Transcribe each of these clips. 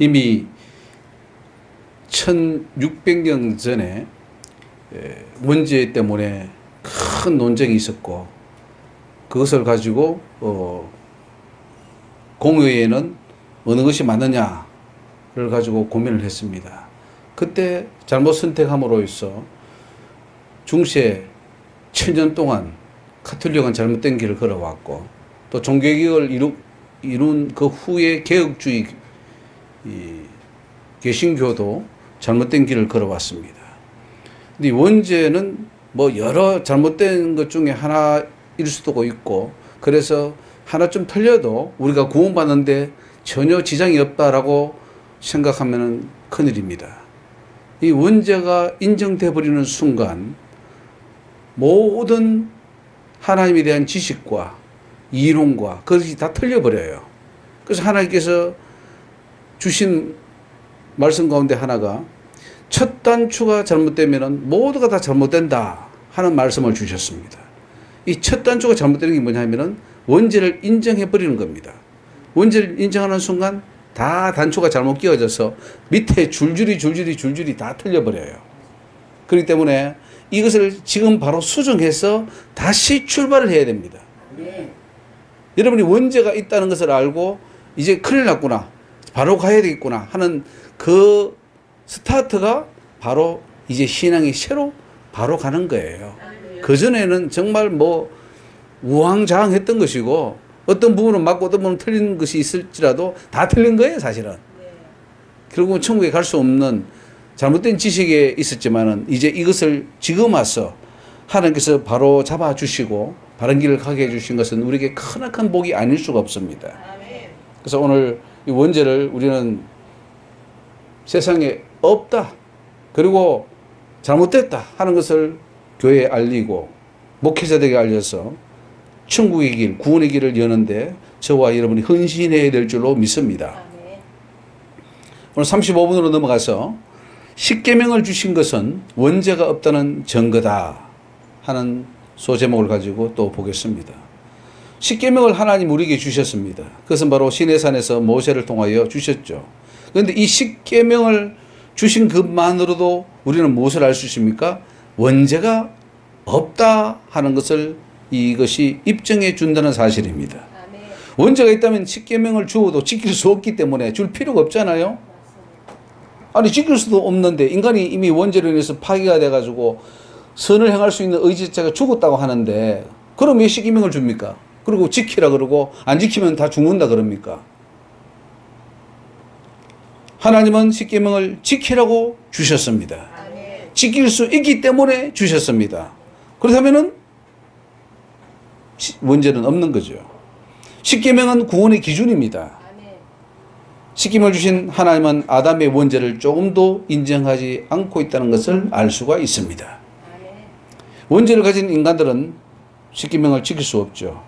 이미 1600년 전에 원죄 때문에 큰 논쟁이 있었고, 그것을 가지고 공의회는 어느 것이 맞느냐를 가지고 고민을 했습니다. 그때 잘못 선택함으로 해서 중세 천년 동안 가톨릭은 잘못된 길을 걸어왔고, 또 종교개혁을 이룬 그 후에 개혁주의 개신교도 잘못된 길을 걸어왔습니다. 근데 원죄는 뭐 여러 잘못된 것 중에 하나일 수도 있고, 그래서 하나 좀 틀려도 우리가 구원받는데 전혀 지장이 없다라고 생각하면 큰일입니다. 이 원죄가 인정돼 버리는 순간 모든 하나님에 대한 지식과 이론과 그것이 다 틀려버려요. 그래서 하나님께서 주신 말씀 가운데 하나가 첫 단추가 잘못되면 모두가 다 잘못된다 하는 말씀을 주셨습니다. 이 첫 단추가 잘못되는 게 뭐냐면은 원죄를 인정해 버리는 겁니다. 원죄를 인정하는 순간 다 단추가 잘못 끼워져서 밑에 줄줄이 다 틀려버려요. 그렇기 때문에 이것을 지금 바로 수정해서 다시 출발을 해야 됩니다. 여러분이 원죄가 있다는 것을 알고 이제 큰일 났구나, 바로 가야 되겠구나 하는 그 스타트가 바로 이제 신앙이 새로 바로 가는 거예요. 그전에는 정말 뭐 우왕좌왕했던 것이고, 어떤 부분은 맞고 어떤 부분은 틀린 것이 있을지라도 다 틀린 거예요, 사실은. 결국은 천국에 갈 수 없는 잘못된 지식에 있었지만은 이제 이것을 지금 와서 하나님께서 바로 잡아주시고 바른 길을 가게 해주신 것은 우리에게 크나큰 복이 아닐 수가 없습니다. 그래서 오늘 이 원죄를 우리는 세상에 없다, 그리고 잘못됐다 하는 것을 교회에 알리고 목회자들에게 알려서 천국의 길, 구원의 길을 여는데 저와 여러분이 헌신해야 될 줄로 믿습니다. 오늘 35분으로 넘어가서 십계명을 주신 것은 원죄가 없다는 증거다 하는 소제목을 가지고 또 보겠습니다. 십계명을 하나님 우리에게 주셨습니다. 그것은 바로 시내산에서 모세를 통하여 주셨죠. 그런데 이 십계명을 주신 것만으로도 우리는 무엇을 알 수 있습니까? 원죄가 없다 하는 것을 이것이 입증해 준다는 사실입니다. 원죄가 있다면 십계명을 주어도 지킬 수 없기 때문에 줄 필요가 없잖아요. 아니, 지킬 수도 없는데 인간이 이미 원죄로 인해서 파괴가 돼가지고 선을 행할 수 있는 의지자가 죽었다고 하는데, 그럼 왜 십계명을 줍니까? 그리고 지키라 그러고 안 지키면 다 죽는다 그럽니까? 하나님은 십계명을 지키라고 주셨습니다. 지킬 수 있기 때문에 주셨습니다. 그렇다면은 원죄는 없는 거죠. 십계명은 구원의 기준입니다. 십계명을 주신 하나님은 아담의 원죄를 조금도 인정하지 않고 있다는 것을 알 수가 있습니다. 원죄를 가진 인간들은 십계명을 지킬 수 없죠.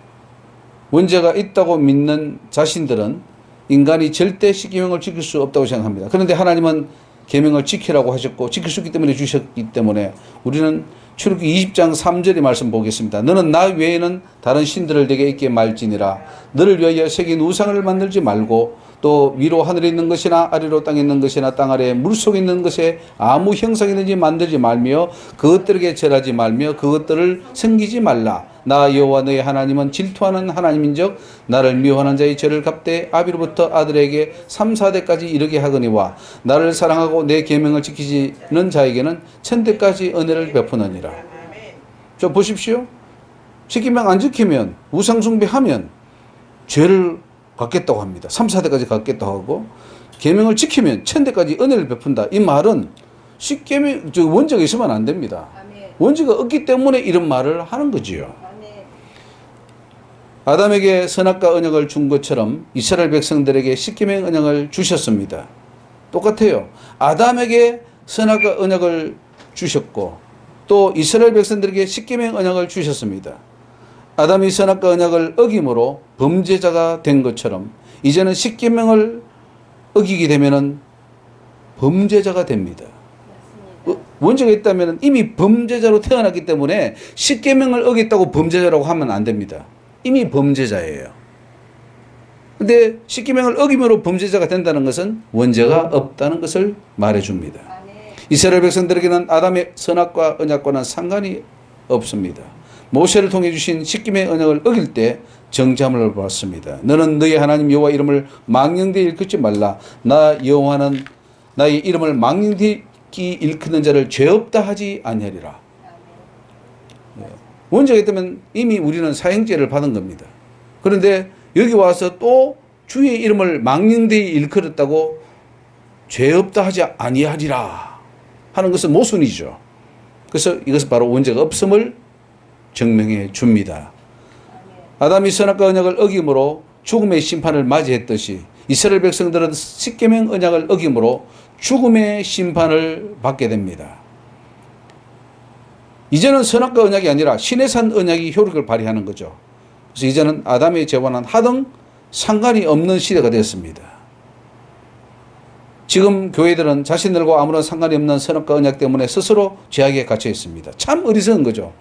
원죄가 있다고 믿는 자신들은 인간이 절대 십계명을 지킬 수 없다고 생각합니다. 그런데 하나님은 계명을 지키라고 하셨고 지킬 수 있기 때문에 주셨기 때문에 우리는 출애굽기 20장 3절의 말씀 보겠습니다. 너는 나 외에는 다른 신들을 내게 있게 말지니라. 너를 위하여 새긴 우상을 만들지 말고 또 위로 하늘에 있는 것이나 아래로 땅에 있는 것이나 땅 아래 물속에 있는 것에 아무 형상이든지 만들지 말며 그것들에게 절하지 말며 그것들을 섬기지 말라. 나 여호와 너의 하나님은 질투하는 하나님인즉 나를 미워하는 자의 죄를 갚되 아비로부터 아들에게 3, 4대까지 이르게 하거니와 나를 사랑하고 내 계명을 지키는 자에게는 천대까지 은혜를 베푸느니라. 저 보십시오. 십계명 안 지키면 우상 숭배하면 죄를 갚겠다고 합니다. 3, 4대까지 갚겠다고 하고 계명을 지키면 천대까지 은혜를 베푼다. 이 말은 십계명 원죄가 있으면 안 됩니다. 원죄가 없기 때문에 이런 말을 하는 거지요. 아담에게 선악과 언약을 준 것처럼 이스라엘 백성들에게 십계명 언약을 주셨습니다. 똑같아요. 아담에게 선악과 언약을 주셨고 또 이스라엘 백성들에게 십계명 언약을 주셨습니다. 아담이 선악과 언약을 어김으로 범죄자가 된 것처럼 이제는 십계명을 어기게 되면은 범죄자가 됩니다. 원죄가 있다면 이미 범죄자로 태어났기 때문에 십계명을 어겼다고 범죄자라고 하면 안 됩니다. 이미 범죄자예요. 근데 십계명을 어김으로 범죄자가 된다는 것은 원죄가 없다는 것을 말해줍니다. 이스라엘 백성들에게는 아담의 선악과 언약과는 상관이 없습니다. 모세를 통해 주신 십계명의 언약을 어길 때 정죄함을 받습니다. 너는 너희 하나님 여호와 이름을 망령되이 일컫지 말라. 나 여호와는 나의 이름을 망령되이 일컫는 자를 죄 없다 하지 아니하리라. 원죄가 있다면 이미 우리는 사형죄를 받은 겁니다. 그런데 여기 와서 또 주의 이름을 망령되이 일컬었다고 죄 없다 하지 아니하리라 하는 것은 모순이죠. 그래서 이것은 바로 원죄가 없음을 증명해 줍니다. 아담이 선악과 언약을 어김으로 죽음의 심판을 맞이했듯이 이스라엘 백성들은 십계명 언약을 어김으로 죽음의 심판을 받게 됩니다. 이제는 선악과 언약이 아니라 신의 산 언약이 효력을 발휘하는 거죠. 그래서 이제는 아담의 죄와는 하등 상관이 없는 시대가 되었습니다. 지금 교회들은 자신들과 아무런 상관이 없는 선악과 언약 때문에 스스로 죄악에 갇혀 있습니다. 참 어리석은 거죠.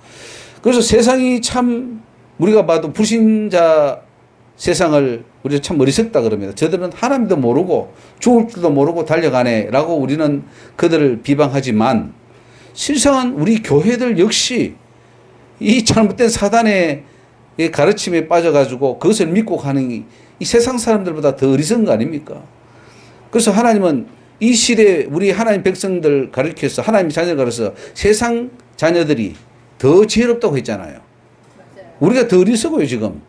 그래서 세상이 참 우리가 봐도 불신자 세상을 우리가 참 어리석다 그럽니다. 저들은 하나님도 모르고 죽을 줄도 모르고 달려가네 라고 우리는 그들을 비방하지만 실상은 우리 교회들 역시 이 잘못된 사단의 가르침에 빠져가지고 그것을 믿고 가는 이 세상 사람들보다 더 어리석은 거 아닙니까? 그래서 하나님은 이 시대에 우리 하나님 백성들 가르쳐서 하나님 자녀를 가르쳐서 세상 자녀들이 더 지혜롭다고 했잖아요. 우리가 더 어리석어요 지금.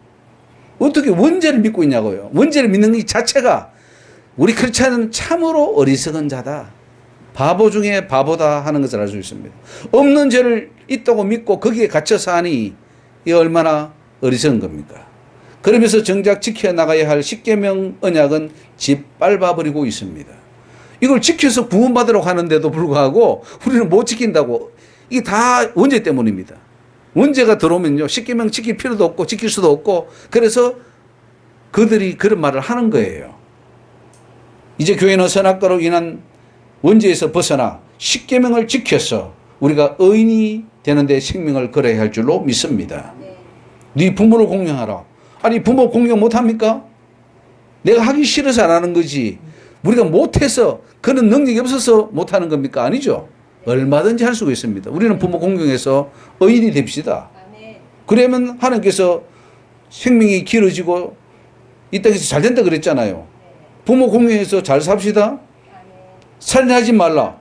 어떻게 원죄를 믿고 있냐고요. 원죄를 믿는 이 자체가 우리 크리스찬은 참으로 어리석은 자다. 바보 중에 바보다 하는 것을 알 수 있습니다. 없는 죄를 있다고 믿고 거기에 갇혀 사니 이 얼마나 어리석은 겁니까? 그러면서 정작 지켜나가야 할 십계명 언약은 짓밟아버리고 있습니다. 이걸 지켜서 구원받으려고 하는데도 불구하고 우리는 못 지킨다고. 이게 다 원죄 때문입니다. 원죄가 들어오면요 십계명 지킬 필요도 없고 지킬 수도 없고 그래서 그들이 그런 말을 하는 거예요. 이제 교회는 선악과로 인한 원죄에서 벗어나 십계명을 지켜서 우리가 의인이 되는데 생명을 걸어야 할 줄로 믿습니다. 네 부모를 공경하라. 아니 부모 공경 못합니까? 내가 하기 싫어서 안 하는 거지. 우리가 못해서 그런 능력이 없어서 못하는 겁니까? 아니죠. 얼마든지 할 수가 있습니다. 우리는 부모 공경해서 의인이 됩시다. 그러면 하나님께서 생명이 길어지고 이 땅에서 잘 된다 그랬잖아요. 부모 공경해서 잘 삽시다. 살인하지 말라.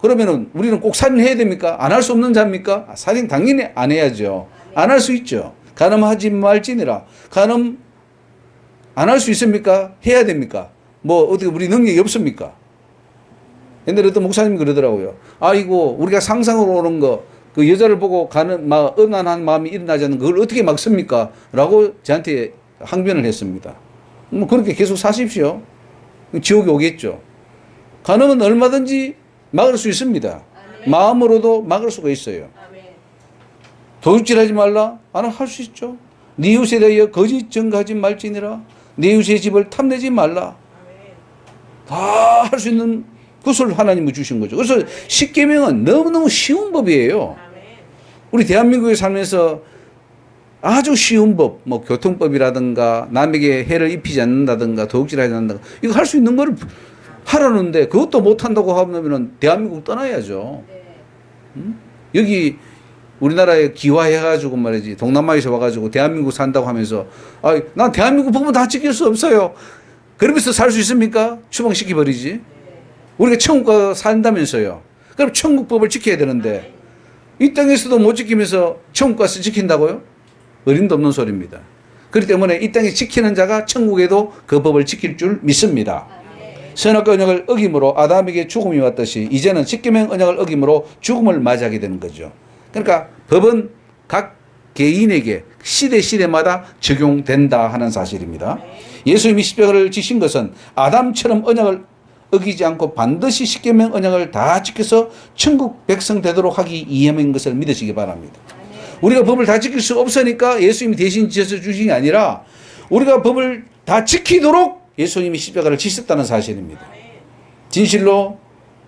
그러면은 우리는 꼭 살인해야 됩니까? 안 할 수 없는 자입니까? 살인 당연히 안 해야죠. 안 할 수 있죠. 간음하지 말지니라. 간음 안 할 수 있습니까? 해야 됩니까? 뭐 어떻게 우리 능력이 없습니까? 옛날에 어떤 목사님이 그러더라고요. 아이고 우리가 상상으로 오는 거 그 여자를 보고 가는 음란한 마음이 일어나지 않는 그걸 어떻게 막습니까? 라고 저한테 항변을 했습니다. 뭐 그렇게 계속 사십시오. 지옥에 오겠죠. 간음은 얼마든지 막을 수 있습니다. 마음으로도 막을 수가 있어요. 도둑질하지 말라? 할 수 있죠. 네 이웃에 대하여 거짓 증거하지 말지니라. 네 이웃의 집을 탐내지 말라. 다 할 수 있는 것을 하나님이 주신 거죠. 그래서 십계명은 너무너무 쉬운 법이에요. 우리 대한민국에 살면서 아주 쉬운 법, 뭐 교통법이라든가 남에게 해를 입히지 않는다든가 도둑질하지 않는다든가 이거 할 수 있는 거를 하라는데 그것도 못한다고 하면 대한민국 떠나야죠. 여기 우리나라에 기화해가지고 말이지 동남아에서 와가지고 대한민국 산다고 하면서 난 대한민국 법은 다 지킬 수 없어요. 그러면서 살 수 있습니까? 추방시켜버리지. 우리가 천국 가서 산다면서요. 그럼 천국법을 지켜야 되는데 이 땅에서도 못 지키면서 천국 가서 지킨다고요? 어림도 없는 소리입니다. 그렇기 때문에 이 땅에 지키는 자가 천국에도 그 법을 지킬 줄 믿습니다. 선악과 언약을 어김으로 아담에게 죽음이 왔듯이 이제는 십계명 언약을 어김으로 죽음을 맞이하게 되는 거죠. 그러니까 법은 각 개인에게 시대마다 적용된다 하는 사실입니다. 예수님이 십자가를 지신 것은 아담처럼 언약을 어기지 않고 반드시 십계명 언약을 다 지켜서 천국 백성 되도록 하기 위함인 것을 믿으시기 바랍니다. 우리가 법을 다 지킬 수 없으니까 예수님이 대신 지어서 주신 게 아니라 우리가 법을 다 지키도록 예수님이 십자가를 지셨다는 사실입니다. 진실로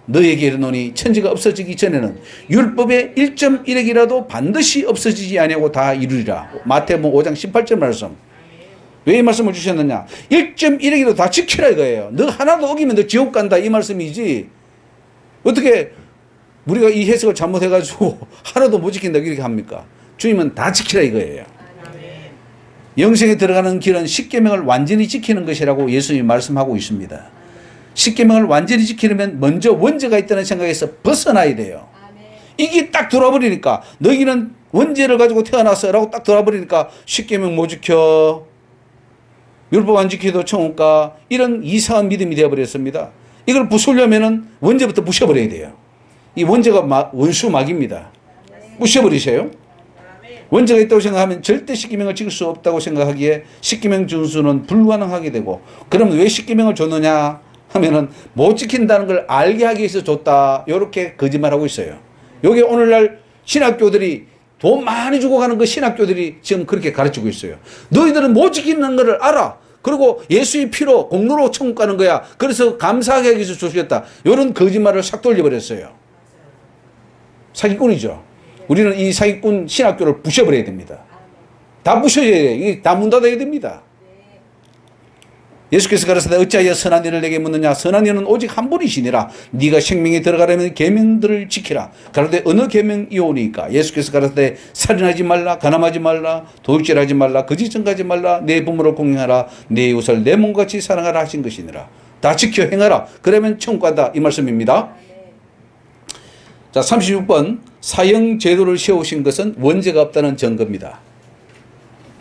너에게 이르노니 천지가 없어지기 전에는 율법의 1.1핵이라도 반드시 없어지지 아니하고 다 이루리라. 마태복음 5장 18절 말씀. 왜 이 말씀을 주셨느냐? 1.1억이라도 다 지키라 이거예요. 너 하나도 어기면 너 지옥 간다 이 말씀이지. 어떻게 우리가 이 해석을 잘못해가지고 하나도 못 지킨다 이렇게 합니까? 주님은 다 지키라 이거예요. 영생에 들어가는 길은 십계명을 완전히 지키는 것이라고 예수님이 말씀하고 있습니다. 십계명을 완전히 지키려면 먼저 원죄가 있다는 생각에서 벗어나야 돼요. 이게 딱 돌아버리니까 너희는 원죄를 가지고 태어났어 라고 딱 돌아버리니까 십계명 못 지켜, 율법 안 지켜도 천국 가, 이런 이상한 믿음이 되어버렸습니다. 이걸 부수려면은 원죄부터 부셔버려야 돼요. 이 원죄가 원수막입니다. 부셔버리세요. 원죄가 있다고 생각하면 절대 십계명을 지킬 수 없다고 생각하기에 십계명 준수는 불가능하게 되고, 그러면 왜 십계명을 줬느냐 하면은 못 지킨다는 걸 알게 하기 위해서 줬다, 이렇게 거짓말하고 있어요. 요게 오늘날 신학교들이 돈 많이 주고 가는 그 신학교들이 지금 그렇게 가르치고 있어요. 너희들은 못 지키는 것을 알아. 그리고 예수의 피로 공로로 천국 가는 거야. 그래서 감사하게 하기 위해서 주셨다. 이런 거짓말을 싹 돌려버렸어요. 사기꾼이죠. 우리는 이 사기꾼 신학교를 부셔버려야 됩니다. 다 부셔야 돼. 이게 다 문 닫아야 됩니다. 예수께서 가라사대 어찌하여 선한 일을 내게 묻느냐? 선한 일은 오직 한 분이시니라. 네가 생명에 들어가려면 계명들을 지키라. 그런데 어느 계명이오니까? 예수께서 가라사대 살인하지 말라, 간음하지 말라, 도둑질하지 말라, 거짓 증거하지 말라, 내 부모를 공경하라, 내 이웃을 내 몸같이 사랑하라 하신 것이니라. 다 지켜 행하라. 그러면 천국 간다 이 말씀입니다. 자, 36번 사형 제도를 세우신 것은 원죄가 없다는 증거입니다.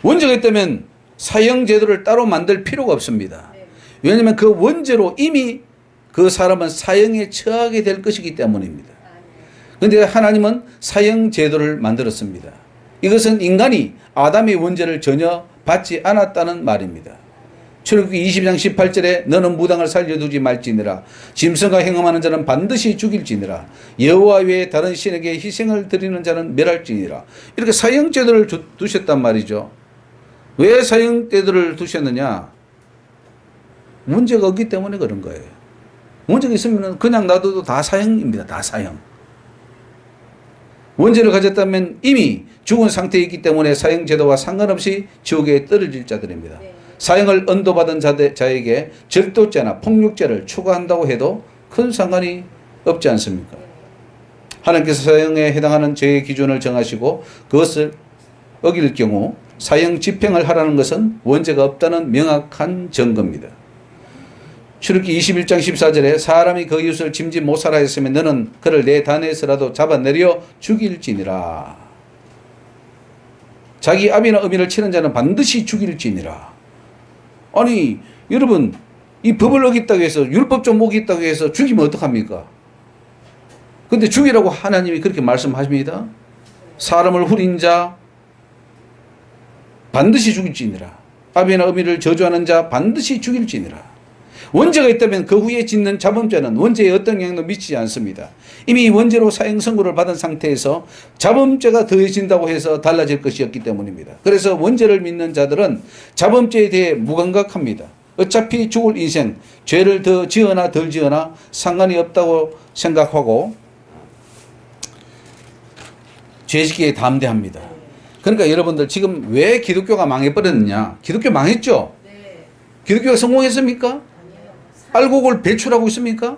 원죄가 있다면 사형 제도를 따로 만들 필요가 없습니다. 왜냐하면 그 원죄로 이미 그 사람은 사형에 처하게 될 것이기 때문입니다. 그런데 하나님은 사형 제도를 만들었습니다. 이것은 인간이 아담의 원죄를 전혀 받지 않았다는 말입니다. 출애굽기 20장 18절에 너는 무당을 살려두지 말지니라. 짐승과 행음하는 자는 반드시 죽일지니라. 여호와 외에 다른 신에게 희생을 드리는 자는 멸할지니라. 이렇게 사형 제도를 두셨단 말이죠. 왜 사형 제도를 두셨느냐? 문제가 없기 때문에 그런 거예요. 문제가 있으면 그냥 놔둬도 다 사형입니다. 다 사형. 원죄를 가졌다면 이미 죽은 상태에 있기 때문에 사형 제도와 상관없이 지옥에 떨어질 자들입니다. 사형을 언도받은 자에게 절도죄나 폭력죄를 추가한다고 해도 큰 상관이 없지 않습니까? 하나님께서 사형에 해당하는 죄의 기준을 정하시고 그것을 어길 경우 사형 집행을 하라는 것은 원죄가 없다는 명확한 증거입니다. 출애굽기 21장 14절에 사람이 그 이웃을 짐짓 못살아 했으면 너는 그를 내 단에서라도 잡아내려 죽일지니라. 자기 아비나 어미를 치는 자는 반드시 죽일지니라. 아니 여러분, 이 법을 어겼다고 해서 율법 좀 어겼다고 해서 죽이면 어떡합니까? 근데 죽이라고 하나님이 그렇게 말씀하십니다. 사람을 후린 자 반드시 죽일지니라. 아비나 어미를 저주하는 자 반드시 죽일지니라. 원죄가 있다면 그 후에 짓는 자범죄는 원죄에 어떤 영향도 미치지 않습니다. 이미 원죄로 사형 선고를 받은 상태에서 자범죄가 더해진다고 해서 달라질 것이 없기 때문입니다. 그래서 원죄를 믿는 자들은 자범죄에 대해 무감각합니다. 어차피 죽을 인생, 죄를 더 지으나 덜 지으나 상관이 없다고 생각하고 죄짓기에 담대합니다. 그러니까 여러분들 지금 왜 기독교가 망해버렸느냐? 기독교 망했죠? 기독교가 성공했습니까? 알고 그걸 배출하고 있습니까?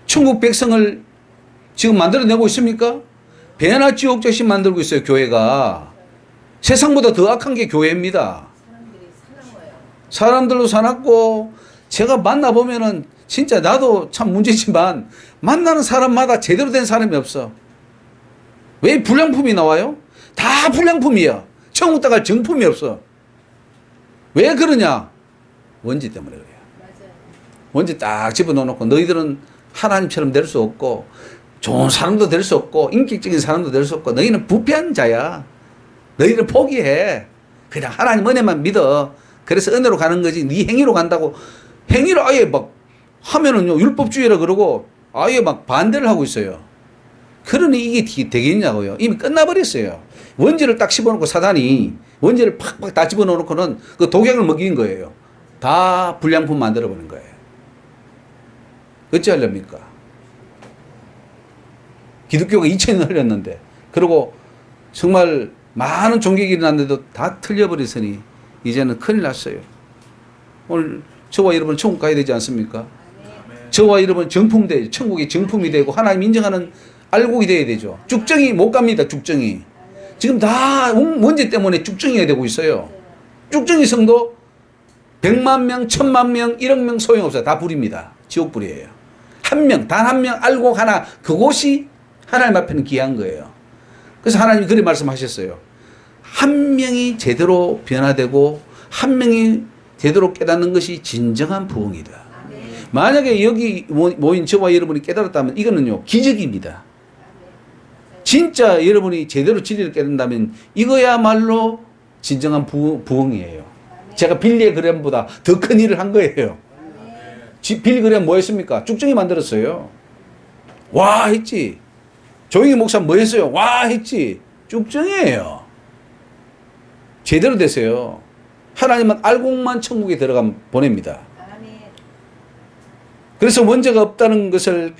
천국 백성을 지금 만들어내고 있습니까? 배나 지옥자식 만들고 있어요, 교회가. 세상보다 더 악한 게 교회입니다. 사람들로 사납고, 제가 만나보면은 진짜 나도 참 문제지만 만나는 사람마다 제대로 된 사람이 없어. 왜 불량품이 나와요? 다 불량품이야. 천국 따갈 정품이 없어. 왜 그러냐? 원죄 때문에 그래요. 원죄 딱 집어넣어놓고 너희들은 하나님처럼 될 수 없고 좋은 사람도 될 수 없고 인격적인 사람도 될 수 없고 너희는 부패한 자야. 너희는 포기해. 그냥 하나님 은혜만 믿어. 그래서 은혜로 가는 거지. 네 행위로 간다고. 행위를 아예 막 하면은요 율법주의라 그러고 아예 막 반대를 하고 있어요. 그러니 이게 되겠냐고요. 이미 끝나버렸어요. 원죄를 딱 집어넣고 사단이 원죄를 팍팍 다 집어넣어놓고는 그 독약을 먹인 거예요. 다 불량품 만들어버린 거예요. 어찌하렵니까? 기독교가 2000년 흘렸는데, 그리고 정말 많은 종교가 일어났는데도 다 틀려버렸으니 이제는 큰일 났어요. 오늘 저와 여러분 천국 가야 되지 않습니까? 저와 여러분 정품돼, 천국이 정품이 되고 하나님 인정하는 알곡이 돼야 되죠. 쭉정이 못 갑니다. 쭉정이. 지금 다 원죄 때문에 쭉정이가 되고 있어요. 쭉정이 성도 100만 명, 1000만 명, 1억 명 소용없어요. 다 불입니다. 지옥불이에요. 한 명, 단 한 명 알곡 하나, 그곳이 하나님 앞에는 귀한 거예요. 그래서 하나님이 그렇게 말씀하셨어요. 한 명이 제대로 변화되고 한 명이 제대로 깨닫는 것이 진정한 부흥이다. 만약에 여기 모인 저와 여러분이 깨달았다면 이거는요 기적입니다. 진짜 여러분이 제대로 진리를 깨닫는다면 이거야말로 진정한 부흥이에요. 제가 빌리의 그램보다 더 큰 일을 한 거예요. 빌리 그램 뭐 했습니까? 쭉정이 만들었어요. 와 했지. 조용히 목사 뭐 했어요? 와 했지. 쭉정이에요. 제대로 되세요. 하나님은 알곡만 천국에 들어가면 보냅니다. 그래서 원죄가 없다는 것을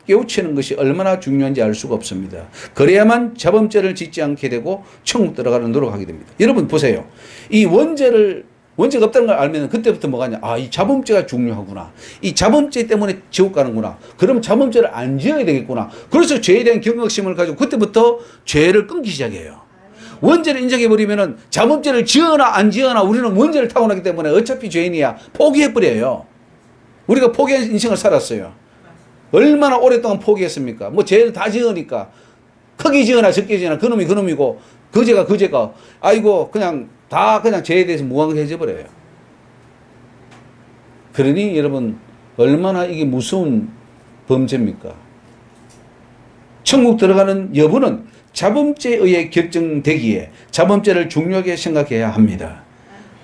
깨우치는 것이 얼마나 중요한지 알 수가 없습니다. 그래야만 자범죄를 짓지 않게 되고 천국 들어가는 노력하게 됩니다. 여러분 보세요. 이 원죄가 없다는 걸 알면 그때부터 뭐가냐. 아, 이 자범죄가 중요하구나. 이 자범죄 때문에 지옥 가는구나. 그럼 자범죄를 안 지어야 되겠구나. 그래서 죄에 대한 경각심을 가지고 그때부터 죄를 끊기 시작해요. 원죄를 인정해버리면은 자범죄를 지어나 안 지어나 우리는 원죄를 타고나기 때문에 어차피 죄인이야. 포기해버려요. 우리가 포기한 인생을 살았어요. 얼마나 오랫동안 포기했습니까? 뭐 죄를 다 지으니까. 크게 지어나 적게 지어나 그놈이 그놈이고 그죄가 아이고 그냥 다 그냥 죄에 대해서 무관해져 버려요. 그러니 여러분 얼마나 이게 무서운 범죄입니까? 천국 들어가는 여부는 자범죄에 의해 결정되기에 자범죄를 중요하게 생각해야 합니다.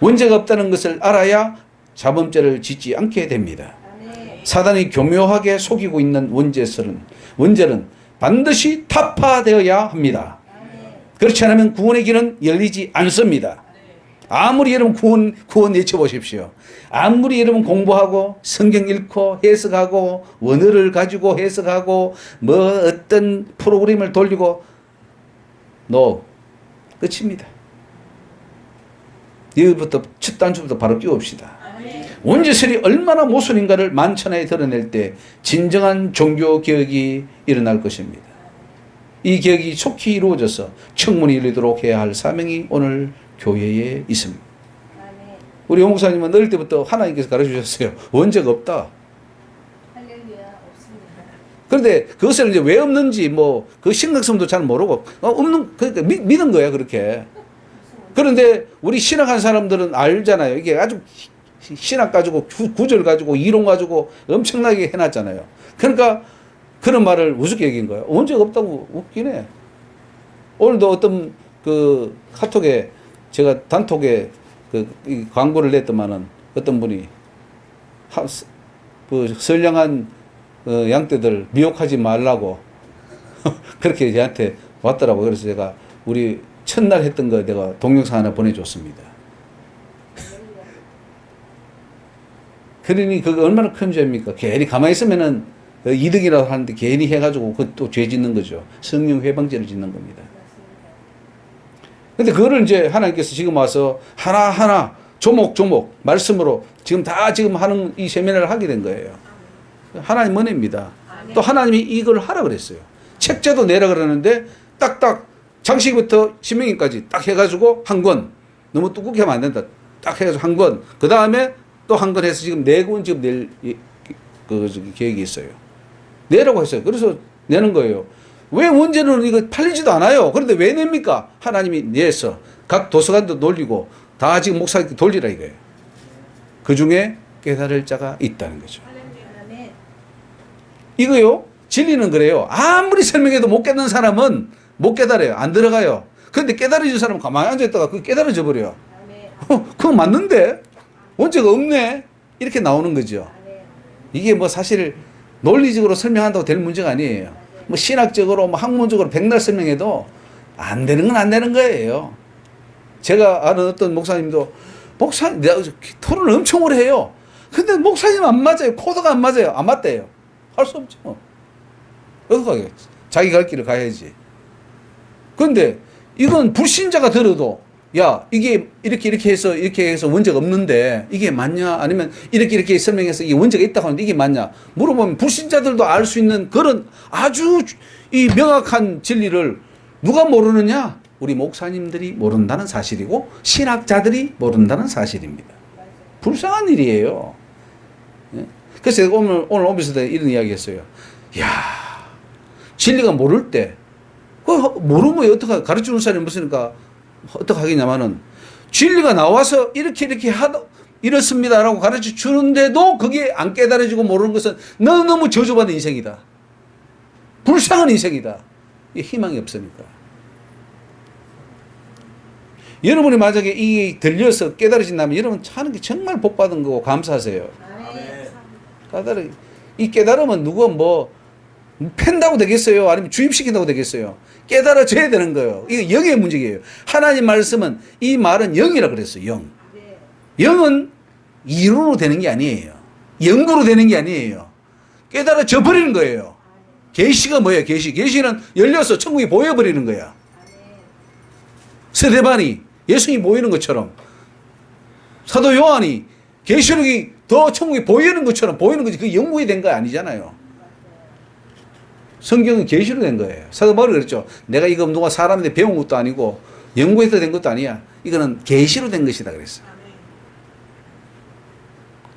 원죄가 없다는 것을 알아야 자범죄를 짓지 않게 됩니다. 사단이 교묘하게 속이고 있는 원죄는 반드시 타파되어야 합니다. 그렇지 않으면 구원의 길은 열리지 않습니다. 아무리 여러분 구원 외쳐보십시오. 아무리 여러분 공부하고 성경 읽고 해석하고 원어를 가지고 해석하고 뭐 어떤 프로그램을 돌리고 끝입니다. 여기부터 첫 단추부터 바로 끼웁시다. 원죄설이 얼마나 모순인가를 만천하에 드러낼 때 진정한 종교개혁이 일어날 것입니다. 이 개혁이 속히 이루어져서 청문이 열리도록 해야 할 사명이 오늘 교회에 있습니다. 우리 용목사님은 어릴 때부터 하나님께서 가르쳐주셨어요. 원죄가 없다. 그런데 그것을 이제 왜 없는지 그 심각성도 잘 모르고 그러니까 믿은 거야 그렇게. 그런데 우리 신학한 사람들은 알잖아요. 이게 아주 신학 가지고 구절 가지고 이론 가지고 엄청나게 해놨잖아요. 그러니까 그런 말을 우습게 얘기한 거예요. 원죄가 없다고 웃기네. 오늘도 어떤 카톡에 제가 단톡에 이 광고를 냈더만은 어떤 분이 선량한 양떼들 미혹하지 말라고 그렇게 저한테 왔더라고요. 그래서 제가 우리 첫날 했던 거 내가 동영상 하나 보내줬습니다. 그러니 그게 얼마나 큰 죄입니까? 괜히 가만히 있으면은 이득이라고 하는데 괜히 해가지고 또 죄 짓는 거죠. 성령 회방죄를 짓는 겁니다. 근데 그거를 이제 하나님께서 지금 와서 하나하나 조목조목 말씀으로 지금 하는 이 세미나를 하게 된 거예요. 하나님 은혜입니다. 또 하나님이 이걸 하라 그랬어요. 책자도 내라 그러는데 딱딱 장식부터 신명기까지 딱 해가지고 한 권. 너무 뚜꾸게 하면 안 된다. 딱 해가지고 한 권. 그 다음에 또 한 권 해서 지금 4권 지금 낼 계획이 있어요. 내라고 했어요. 그래서 내는 거예요. 왜 원죄는 이거 팔리지도 않아요. 그런데 왜 냅니까? 하나님이 내서 각 도서관도 돌리고 다 지금 목사님께 돌리라 이거예요. 그 중에 깨달을 자가 있다는 거죠. 이거요. 진리는 그래요. 아무리 설명해도 못 깨닫는 사람은 못 깨달아요. 안 들어가요. 그런데 깨달아진 사람은 가만히 앉아있다가 그게 깨달아져 버려요. 그거 맞는데? 원죄가 없네? 이렇게 나오는 거죠. 이게 사실 논리적으로 설명한다고 될 문제가 아니에요. 신학적으로 학문적으로 백날 설명해도 안 되는 건 안 되는 거예요. 제가 아는 어떤 목사님도 목사님 내가 토론을 엄청 오래 해요. 근데 목사님 안 맞아요. 코드가 안 맞아요. 안 맞대요. 할 수 없죠. 어떡하게 자기 갈 길을 가야지. 그런데 이건 불신자가 들어도 야, 이게 이렇게 해서 원죄가 없는데 이게 맞냐? 아니면 이렇게 설명해서 이게 원죄가 있다고 하는데 이게 맞냐? 물어보면 불신자들도 알 수 있는 그런 아주 이 명확한 진리를 누가 모르느냐? 우리 목사님들이 모른다는 사실이고 신학자들이 모른다는 사실입니다. 불쌍한 일이에요. 예? 그래서 오늘 오면서도 이런 이야기 했어요. 야, 진리가 모를 때, 모르면 어떻게 가르치는 사람이 없으니까 어떻게 하겠냐면은 진리가 나와서 이렇게 이렇습니다라고 가르쳐 주는데도 그게 안 깨달아지고 모르는 것은 너무 저주받은 인생이다. 불쌍한 인생이다. 희망이 없으니까. 여러분이 만약에 이게 들려서 깨달아진다면 여러분 하는 게 정말 복받은 거고 감사하세요. 이 깨달으면 누가 뭐 팬다고 되겠어요? 아니면 주입시킨다고 되겠어요? 깨달아져야 되는 거예요. 이게 영의 문제예요. 하나님 말씀은 이 말은 영이라 그랬어요. 영. 영은 이론으로 되는 게 아니에요. 연구로 되는 게 아니에요. 깨달아져 버리는 거예요. 계시가 뭐예요? 계시는 열려서 천국이 보여버리는 거야. 스데반이 예수님이 보이는 것처럼 사도 요한이 계시록이 더 천국이 보이는 것처럼 보이는 거지. 그게 연구이 된 거 아니잖아요. 성경은 계시로 된 거예요. 사도 바울이 그랬죠. 내가 이거 누가 사람한테 배운 것도 아니고 연구해서 된 것도 아니야. 이거는 계시로 된 것이다 그랬어.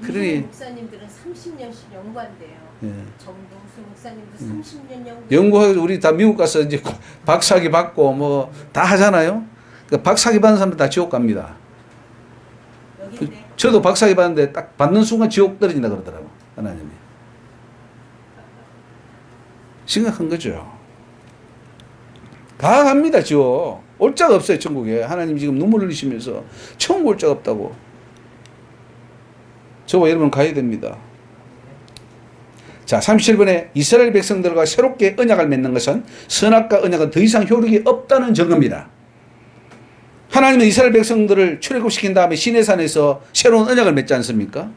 그러니 목사님들은 30년씩 연구한대요. 예. 정동수 목사님도 30년 연구하고 우리 다 미국 가서 이제 박사학위 받고 뭐 다 하잖아요. 그 박사학위 받는 사람들 다 지옥 갑니다. 저도 박사학위 받는데 딱 받는 순간 지옥 떨어진다 그러더라고 하나님이. 심각한 거죠. 다 갑니다 지옥. 올 자가 없어요 천국에. 하나님 지금 눈물 흘리시면서 천국 올 자가 없다고. 저와 여러분 가야 됩니다. 자 37번에 이스라엘 백성들과 새롭게 언약을 맺는 것은 선악과 언약은 더 이상 효력이 없다는 증거입니다. 하나님은 이스라엘 백성들을 출애굽시킨 다음에 시내산에서 새로운 언약을 맺지 않습니까?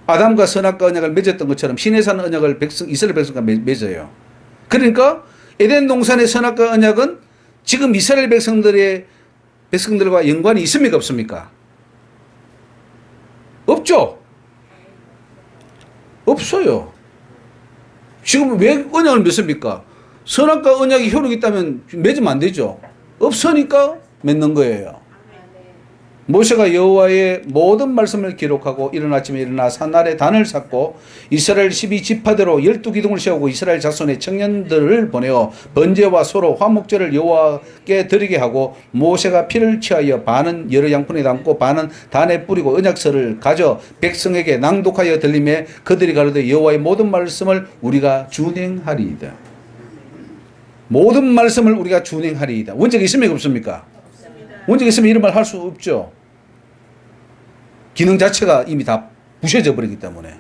아담과 선악과 언약을 맺었던 것처럼 시내산 언약을 이스라엘 백성과 맺어요. 그러니까 에덴 동산의 선악과 언약은 지금 이스라엘 백성들과 연관이 있습니까? 없습니까? 없죠? 없어요. 지금 왜 언약을 맺습니까? 선악과 언약이 효력이 있다면 맺으면 안 되죠. 없으니까 맺는 거예요. 모세가 여호와의 모든 말씀을 기록하고 이른 아침에 일어나 산날에 단을 쌓고 이스라엘 12지파대로 12기둥을 세우고 이스라엘 자손의 청년들을 보내어 번제와 소로 화목제를 여호와께 드리게 하고 모세가 피를 취하여 반은 여러 양푼에 담고 반은 단에 뿌리고 언약서를 가져 백성에게 낭독하여 들리매 그들이 가로되 여호와의 모든 말씀을 우리가 준행하리이다. 모든 말씀을 우리가 준행하리이다. 원칙이 있습니까? 없습니까? 원칙이 있으면 이런 말 할 수 없죠. 기능 자체가 이미 다 부셔져 버리기 때문에.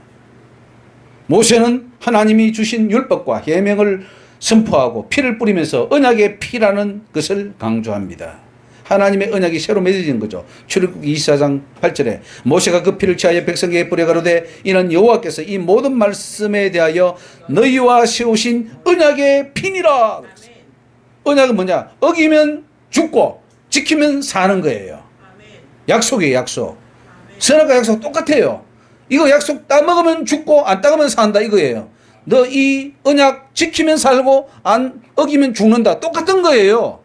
모세는 하나님이 주신 율법과 계명을 선포하고 피를 뿌리면서 언약의 피라는 것을 강조합니다. 하나님의 언약이 새로 맺어진 거죠. 출애굽기 24장 8절에 모세가 그 피를 취하여 백성에게 뿌려 가로되 이는 여호와께서 이 모든 말씀에 대하여 너희와 세우신 언약의 피니라. 언약은 뭐냐? 어기면 죽고 지키면 사는 거예요. 약속이에요, 약속. 선악과 약속 똑같아요. 이거 약속 따먹으면 죽고 안 따먹으면 산다 이거예요. 너 이 언약 지키면 살고 안 어기면 죽는다. 똑같은 거예요.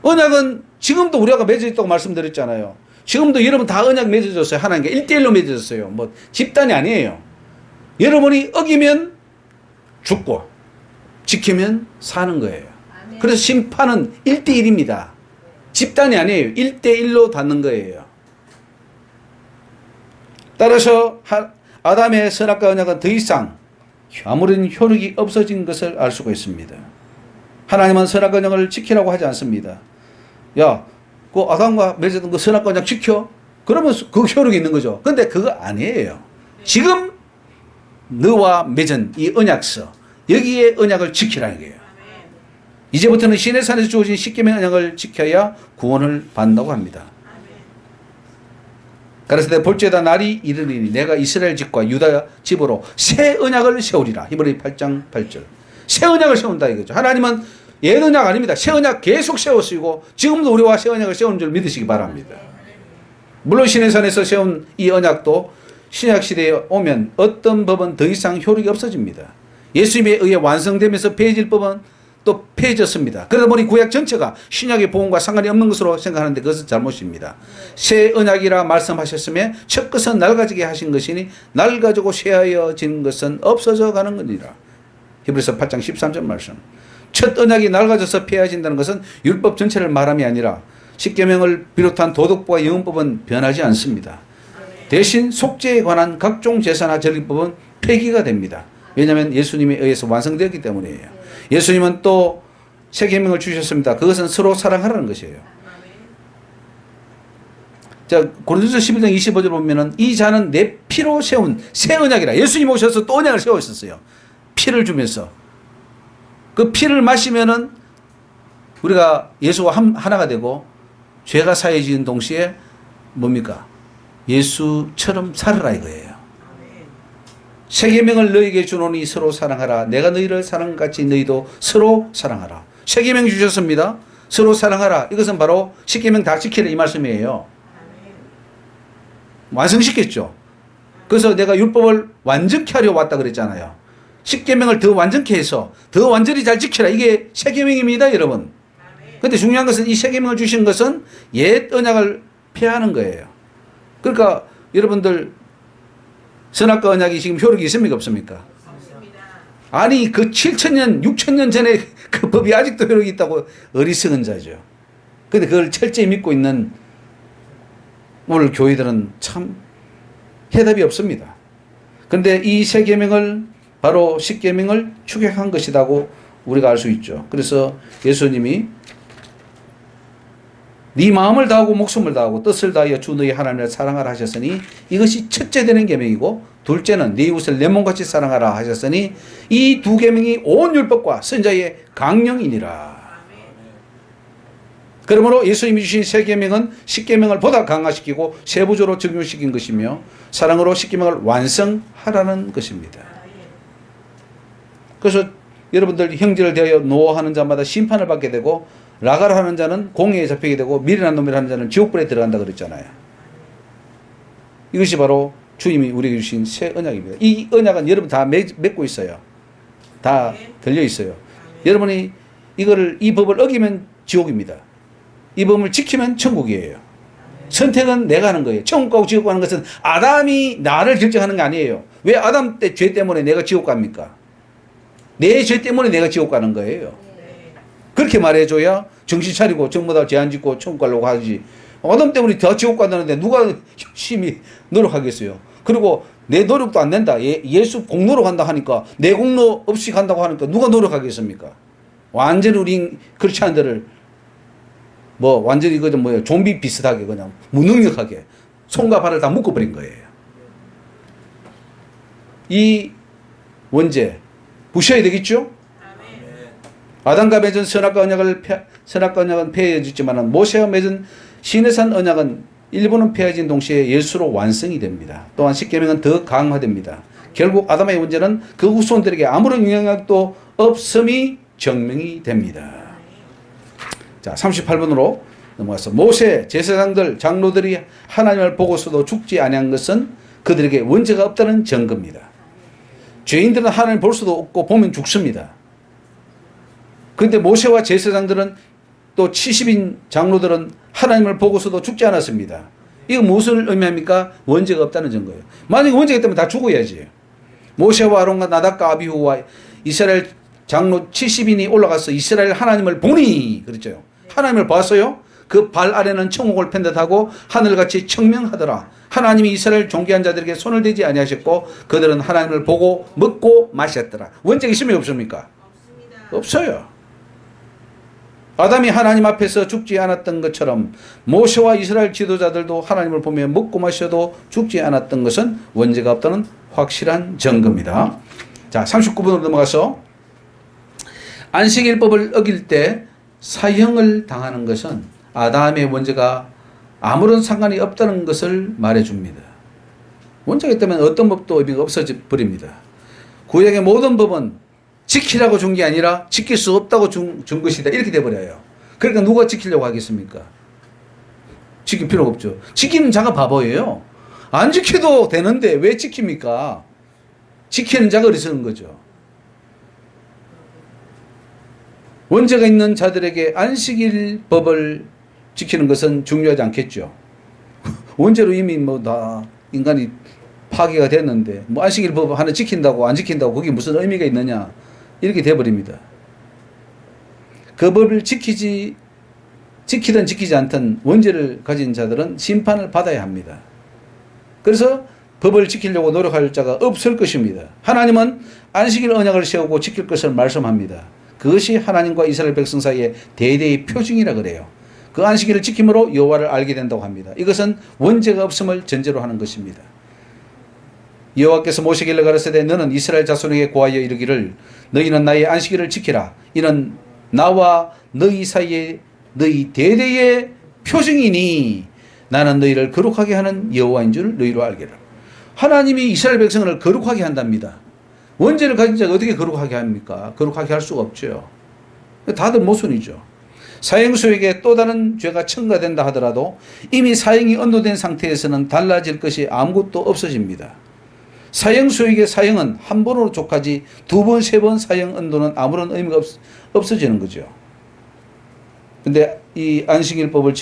언약은 지금도 우리가 맺어 있다고 말씀드렸잖아요. 지금도 여러분 다 언약 맺어졌어요. 하나님께 1대1로 맺어졌어요. 뭐 집단이 아니에요. 여러분이 어기면 죽고 지키면 사는 거예요. 그래서 심판은 1대1입니다. 집단이 아니에요. 1대1로 닿는 거예요. 따라서 아담의 선악과 언약은 더 이상 아무런 효력이 없어진 것을 알 수가 있습니다. 하나님은 선악과 언약을 지키라고 하지 않습니다. 야, 그 아담과 맺었던 그 선악과 언약 지켜? 그러면 그 효력이 있는 거죠. 근데 그거 아니에요. 지금 너와 맺은 이 언약서, 여기에 언약을 지키라는 거예요. 이제부터는 시내산에서 주어진 십계명 언약을 지켜야 구원을 받는다고 합니다. 그래서 내 볼지어다 날이 이르리니 내가 이스라엘 집과 유다 집으로 새 언약을 세우리라. 히브리 8장 8절. 새 언약을 세운다 이거죠. 하나님은 옛 언약 아닙니다. 새 언약 계속 세웠으고 지금도 우리와 새 언약을 세우는 줄 믿으시기 바랍니다. 물론 시내산에서 세운 이 언약도 신약 시대에 오면 어떤 법은 더 이상 효력이 없어집니다. 예수님에 의해 완성되면서 폐해질 법은 또 폐해졌습니다. 그러다 보니 구약 전체가 신약의 복음과 상관이 없는 것으로 생각하는데 그것은 잘못입니다. 새 언약이라 말씀하셨으며 첫 것은 낡아지게 하신 것이니 낡아지고 쇠하여진 것은 없어져 가는 거니라. 히브리서 8장 13절 말씀. 첫 언약이 낡아져서 폐해진다는 것은 율법 전체를 말함이 아니라 십계명을 비롯한 도덕법과 영법은 변하지 않습니다. 대신 속죄에 관한 각종 제사나 절기법은 폐기가 됩니다. 왜냐하면 예수님에 의해서 완성되었기 때문이에요. 예수님은 또 새 계명을 주셨습니다. 그것은 서로 사랑하라는 것이에요. 자, 고린도서 11장 25절 보면은 이 자는 내 피로 세운 새 언약이라. 예수님 오셔서 또 언약을 세우셨어요. 피를 주면서. 그 피를 마시면은 우리가 예수와 하나가 되고 죄가 사해지는 동시에 뭡니까? 예수처럼 살아라 이거예요. 새 계명을 너희에게 주노니 서로 사랑하라. 내가 너희를 사랑한 같이 너희도 서로 사랑하라. 새 계명 주셨습니다. 서로 사랑하라. 이것은 바로 십계명 다 지키라 이 말씀이에요. 완성시켰죠. 그래서 내가 율법을 완전케 하려 왔다 그랬잖아요. 십계명을 더 완전케 해서 더 완전히 잘 지키라. 이게 새 계명입니다, 여러분. 근데 중요한 것은 이 새 계명을 주신 것은 옛 언약을 폐하는 거예요. 그러니까 여러분들 선악과 언약이 지금 효력이 있습니까, 없습니까? 없습니다. 아니 그 7,000년, 6,000년 전에 그 법이 아직도 효력이 있다고 어리석은 자죠. 근데 그걸 철저히 믿고 있는 오늘 교회들은 참 해답이 없습니다. 그런데 이 새 계명을 바로 십계명을 추격한 것이라고 우리가 알 수 있죠. 그래서 예수님이 네 마음을 다하고 목숨을 다하고 뜻을 다하여 주 너희 하나님을 사랑하라 하셨으니 이것이 첫째 되는 계명이고 둘째는 네 이웃을 내 몸같이 사랑하라 하셨으니 이 두 계명이 온 율법과 선자의 강령이니라. 그러므로 예수님이 주신 새 계명은 십계명을 보다 강화시키고 세부적으로 적용시킨 것이며 사랑으로 십계명을 완성하라는 것입니다. 그래서 여러분들 형제를 대하여 노하는 자마다 심판을 받게 되고 라가를 하는 자는 공회에 잡히게 되고 미련한 놈이라 하는 자는 지옥불에 들어간다 그랬잖아요. 이것이 바로 주님이 우리에게 주신 새 언약입니다. 이 언약은 여러분 다 맺고 있어요. 다 들려 있어요. 여러분이 이 법을 어기면 지옥입니다. 이 법을 지키면 천국이에요. 선택은 내가 하는 거예요. 천국 가고 지옥 가는 것은 아담이 나를 결정하는 게 아니에요. 왜 아담 때 죄 때문에 내가 지옥 갑니까? 내 죄 때문에 내가 지옥 가는 거예요. 그렇게 말해줘야 정신 차리고 전부 다 죄안 짓고 천국 가려고 하지. 아담 때문에 더 지옥 간다는데 누가 열심히 노력하겠어요. 그리고 내 노력도 안 된다. 예수 공로로 간다 하니까 내 공로 없이 간다고 하니까 누가 노력하겠습니까? 완전히 우리 그렇지 않은 데를 완전히 좀비 비슷하게 그냥 무능력하게 손과 발을 다 묶어버린 거예요. 이 원죄 부셔야 되겠죠? 아담과 맺은 선악과 언약은 폐해졌지만 모세와 맺은 시내산 언약은 일부는 폐해진 동시에 예수로 완성이 됩니다. 또한 십계명은 더 강화됩니다. 결국 아담의 문제는 그 후손들에게 아무런 영향력도 없음이 증명이 됩니다. 자, 38번으로 넘어가서 모세, 제사장들, 장로들이 하나님을 보고서도 죽지 아니한 것은 그들에게 원죄가 없다는 증거입니다. 죄인들은 하나님을 볼 수도 없고 보면 죽습니다. 그런데 모세와 제사장들은 또 70인 장로들은 하나님을 보고서도 죽지 않았습니다. 이거 무엇을 의미합니까? 원죄가 없다는 증거예요. 만약에 원죄가 있다면 다 죽어야지. 모세와 아론과 나답과 아비후와 이스라엘 장로 70인이 올라가서 이스라엘 하나님을 보니 그랬죠. 하나님을 봤어요. 그 발 아래는 천국을 펜듯하고 하늘같이 청명하더라. 하나님이 이스라엘 존귀한 자들에게 손을 대지 아니하셨고 그들은 하나님을 보고 먹고 마셨더라. 원죄가 있습니까 없습니까? 없습니다. 없어요. 아담이 하나님 앞에서 죽지 않았던 것처럼 모세와 이스라엘 지도자들도 하나님을 보며 먹고 마셔도 죽지 않았던 것은 원죄가 없다는 확실한 증거입니다. 자, 39번으로 넘어가서 안식일법을 어길 때 사형을 당하는 것은 아담의 원죄가 아무런 상관이 없다는 것을 말해줍니다. 원죄가 있다면 어떤 법도 의미가 없어져 버립니다. 구약의 모든 법은 지키라고 준 게 아니라 지킬 수 없다고 준 것이다. 이렇게 돼버려요. 그러니까 누가 지키려고 하겠습니까? 지킬 필요가 없죠. 지키는 자가 바보예요. 안 지켜도 되는데 왜 지킵니까? 지키는 자가 어리석은 거죠. 원죄가 있는 자들에게 안식일 법을 지키는 것은 중요하지 않겠죠. 원죄로 이미 뭐 다 인간이 파괴가 됐는데 뭐 안식일 법 하나 지킨다고 안 지킨다고 그게 무슨 의미가 있느냐 이렇게 돼버립니다. 그 법을 지키든 지키지 않든 원죄를 가진 자들은 심판을 받아야 합니다. 그래서 법을 지키려고 노력할 자가 없을 것입니다. 하나님은 안식일 언약을 세우고 지킬 것을 말씀합니다. 그것이 하나님과 이스라엘 백성 사이의 대대의 표징이라 그래요. 그 안식일을 지킴으로 여호와를 알게 된다고 합니다. 이것은 원죄가 없음을 전제로 하는 것입니다. 여호와께서 모세에게 가라사대 너는 이스라엘 자손에게 고하여 이르기를 너희는 나의 안식일을 지키라. 이는 나와 너희 사이에 너희 대대의 표징이니 나는 너희를 거룩하게 하는 여호와인 줄 너희로 알게라. 하나님이 이스라엘 백성을 거룩하게 한답니다. 원죄를 가진 자가 어떻게 거룩하게 합니까? 거룩하게 할 수가 없죠. 다들 모순이죠. 사형수에게 또 다른 죄가 첨가된다 하더라도 이미 사형이 언도된 상태에서는 달라질 것이 아무것도 없어집니다. 사형수에게 사형은 한 번으로 족하지 두 번, 세 번 사형 언도는 아무런 의미가 없어지는 거죠. 근데 이 안식일법을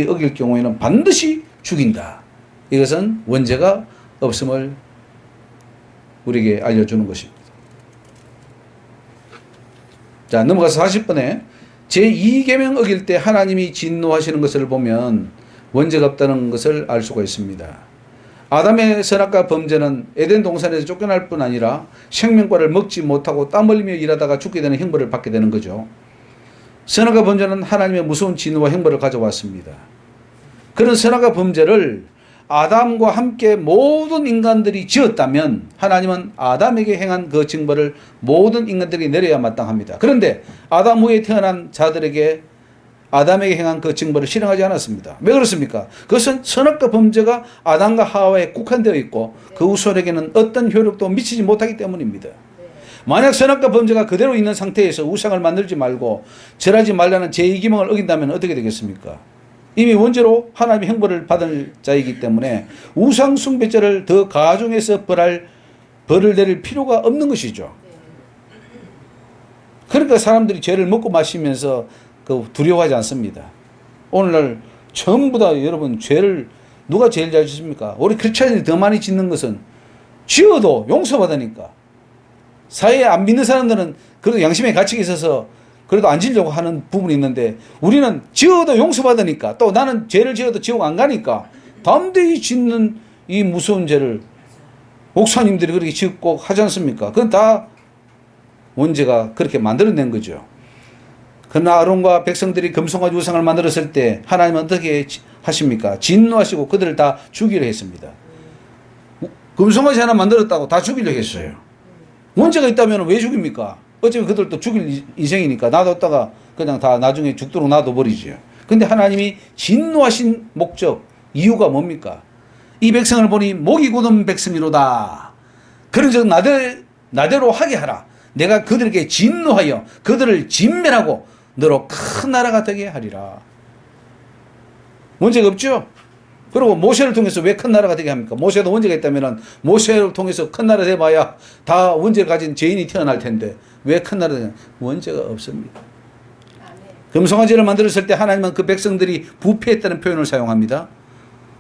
어길 경우에는 반드시 죽인다. 이것은 원죄가 없음을 우리에게 알려주는 것입니다. 자, 넘어가서 40번에 제2계명 어길 때 하나님이 진노하시는 것을 보면 원죄가 없다는 것을 알 수가 있습니다. 아담의 선악과 범죄는 에덴 동산에서 쫓겨날 뿐 아니라 생명과를 먹지 못하고 땀 흘리며 일하다가 죽게 되는 형벌을 받게 되는 거죠. 선악과 범죄는 하나님의 무서운 진노와 형벌을 가져왔습니다. 그런 선악과 범죄를 아담과 함께 모든 인간들이 지었다면 하나님은 아담에게 행한 그 징벌을 모든 인간들이 내려야 마땅합니다. 그런데 아담 후에 태어난 자들에게 아담에게 행한 그 징벌을 실행하지 않았습니다. 왜 그렇습니까? 그것은 선악과 범죄가 아담과 하와에 국한되어 있고 그 후손에게는 어떤 효력도 미치지 못하기 때문입니다. 만약 선악과 범죄가 그대로 있는 상태에서 우상을 만들지 말고 절하지 말라는 제2계명을 어긴다면 어떻게 되겠습니까? 이미 원죄로 하나님의 형벌을 받을 자이기 때문에 우상 숭배죄를 더 가중해서 벌을 내릴 필요가 없는 것이죠. 그러니까 사람들이 죄를 먹고 마시면서 두려워하지 않습니다. 오늘날 전부 다 여러분 죄를 누가 제일 잘 짓습니까? 우리 크리스찬들이 더 많이 짓는 것은 지어도 용서받으니까. 사회에 안 믿는 사람들은 그래도 양심의 가치가 있어서 그래도 안 지려고 하는 부분이 있는데 우리는 지어도 용서받으니까 또 나는 죄를 지어도 지옥 안 가니까 담대히 짓는 이 무서운 죄를 목사님들이 그렇게 짓고 하지 않습니까? 그건 다 원죄가 그렇게 만들어낸 거죠. 그러나 아론과 백성들이 금송아지 우상을 만들었을 때 하나님은 어떻게 하십니까? 진노하시고 그들을 다 죽이려 했습니다. 금송아지 하나 만들었다고 다 죽이려 했어요. 원죄가 있다면 왜 죽입니까? 어차피 그들도 죽일 인생이니까 놔뒀다가 그냥 다 나중에 죽도록 놔둬버리지요. 근데 하나님이 진노하신 목적, 이유가 뭡니까? 이 백성을 보니 목이 곧은 백성이로다. 그런즉 나대로 하게 하라. 내가 그들에게 진노하여 그들을 진멸하고 너로 큰 나라가 되게 하리라. 문제가 없죠? 그리고 모세를 통해서 왜 큰 나라가 되게 합니까? 모세도 원죄가 있다면 모세를 통해서 큰 나라 돼봐야 다 원죄를 가진 죄인이 태어날 텐데 왜 큰 나라 되냐? 원죄가 없습니다. 금송아지를 만들었을 때 하나님은 그 백성들이 부패했다는 표현을 사용합니다.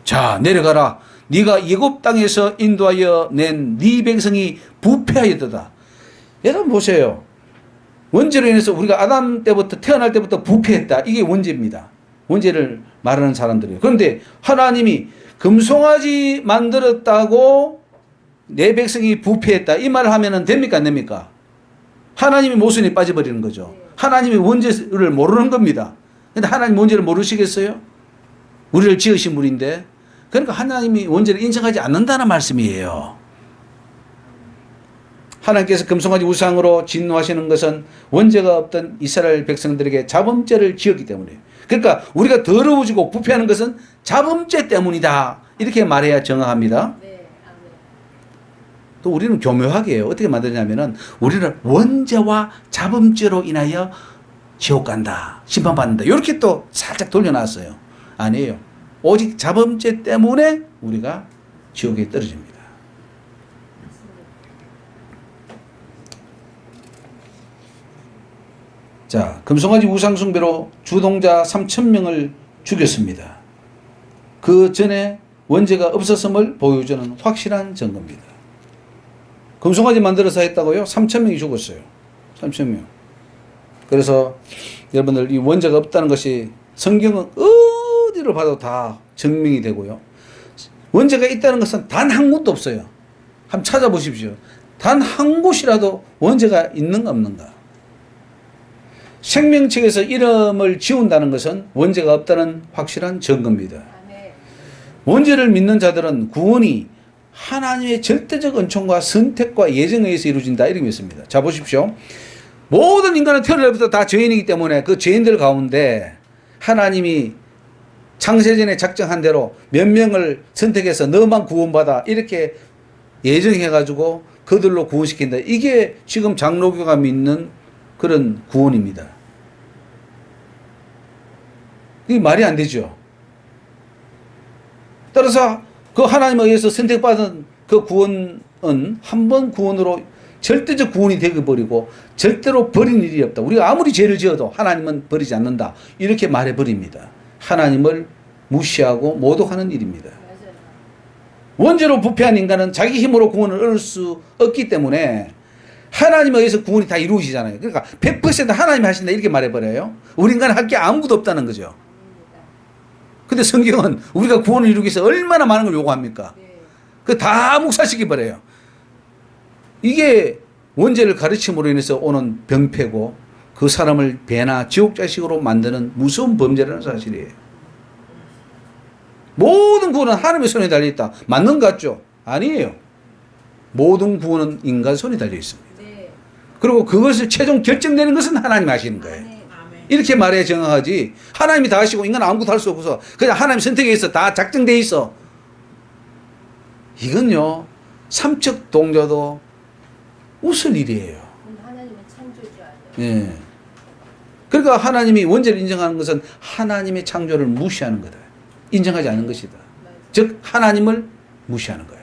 자, 내려가라. 네가 애굽 땅에서 인도하여 낸 네 백성이 부패하였도다. 여러분 보세요. 원죄로 인해서 우리가 아담 때부터 태어날 때부터 부패했다. 이게 원죄입니다. 원죄를 말하는 사람들이에요. 그런데 하나님이 금송아지 만들었다고 내 백성이 부패했다. 이 말을 하면 됩니까? 안 됩니까? 하나님이 모순이 빠져버리는 거죠. 하나님이 원죄를 모르는 겁니다. 근데 하나님 원죄를 모르시겠어요? 우리를 지으신 분인데. 그러니까 하나님이 원죄를 인정하지 않는다는 말씀이에요. 하나님께서 금송아지 우상으로 진노하시는 것은 원죄가 없던 이스라엘 백성들에게 자범죄를 지었기 때문이에요. 그러니까 우리가 더러워지고 부패하는 것은 자범죄 때문이다. 이렇게 말해야 정확합니다. 또 우리는 교묘하게 해요. 어떻게 만드냐면은 우리는 원죄와 자범죄로 인하여 지옥 간다, 심판받는다, 이렇게 또 살짝 돌려놨어요. 아니에요. 오직 자범죄 때문에 우리가 지옥에 떨어집니다. 자, 금송아지 우상숭배로 주동자 3,000명을 죽였습니다. 그 전에 원죄가 없었음을 보여주는 확실한 증거입니다. 금송아지 만들어서 했다고요? 3,000명이 죽었어요. 3,000명. 그래서 여러분들 이 원죄가 없다는 것이 성경은 어디로 봐도 다 증명이 되고요. 원죄가 있다는 것은 단 한 곳도 없어요. 한번 찾아보십시오. 단 한 곳이라도 원죄가 있는가 없는가. 생명책에서 이름을 지운다는 것은 원죄가 없다는 확실한 증거입니다. 원죄를 믿는 자들은 구원이 하나님의 절대적 은총과 선택과 예정에 의해서 이루어진다, 이렇게 믿습니다. 자, 보십시오. 모든 인간은 태어날부터 다 죄인이기 때문에 그 죄인들 가운데 하나님이 창세전에 작정한 대로 몇 명을 선택해서 너만 구원받아, 이렇게 예정해가지고 그들로 구원시킨다. 이게 지금 장로교가 믿는 그런 구원입니다. 이게 말이 안 되죠. 따라서 그 하나님에 의해서 선택받은 그 구원은 한 번 구원으로 절대적 구원이 되어버리고 절대로 버린 일이 없다. 우리가 아무리 죄를 지어도 하나님은 버리지 않는다, 이렇게 말해버립니다. 하나님을 무시하고 모독하는 일입니다. 원죄로 부패한 인간은 자기 힘으로 구원을 얻을 수 없기 때문에 하나님에 의해서 구원이 다 이루어지잖아요. 그러니까 100% 하나님이 하신다, 이렇게 말해버려요. 우리 인간은 할 게 아무것도 없다는 거죠. 근데 성경은 우리가 구원을 이루기 위해서 얼마나 많은 걸 요구합니까? 그 다 묵살시켜버려요. 이게 원죄를 가르침으로 인해서 오는 병폐고 그 사람을 배나 지옥자식으로 만드는 무서운 범죄라는 사실이에요. 모든 구원은 하나님의 손에 달려있다. 맞는 것 같죠? 아니에요. 모든 구원은 인간 손에 달려있습니다. 그리고 그것을 최종 결정되는 것은 하나님이 하시는 거예요. 이렇게 말해야 정확하지. 하나님이 다 하시고 인간은 아무것도 할 수 없어서 그냥 하나님 선택에 있어 다 작정돼 있어. 이건요, 삼척 동료도 웃을 일이에요. 하나님은 창조주야. 예. 그러니까 하나님이 원죄를 인정하는 것은 하나님의 창조를 무시하는 거다. 인정하지 않는 것이다. 즉 하나님을 무시하는 거예요.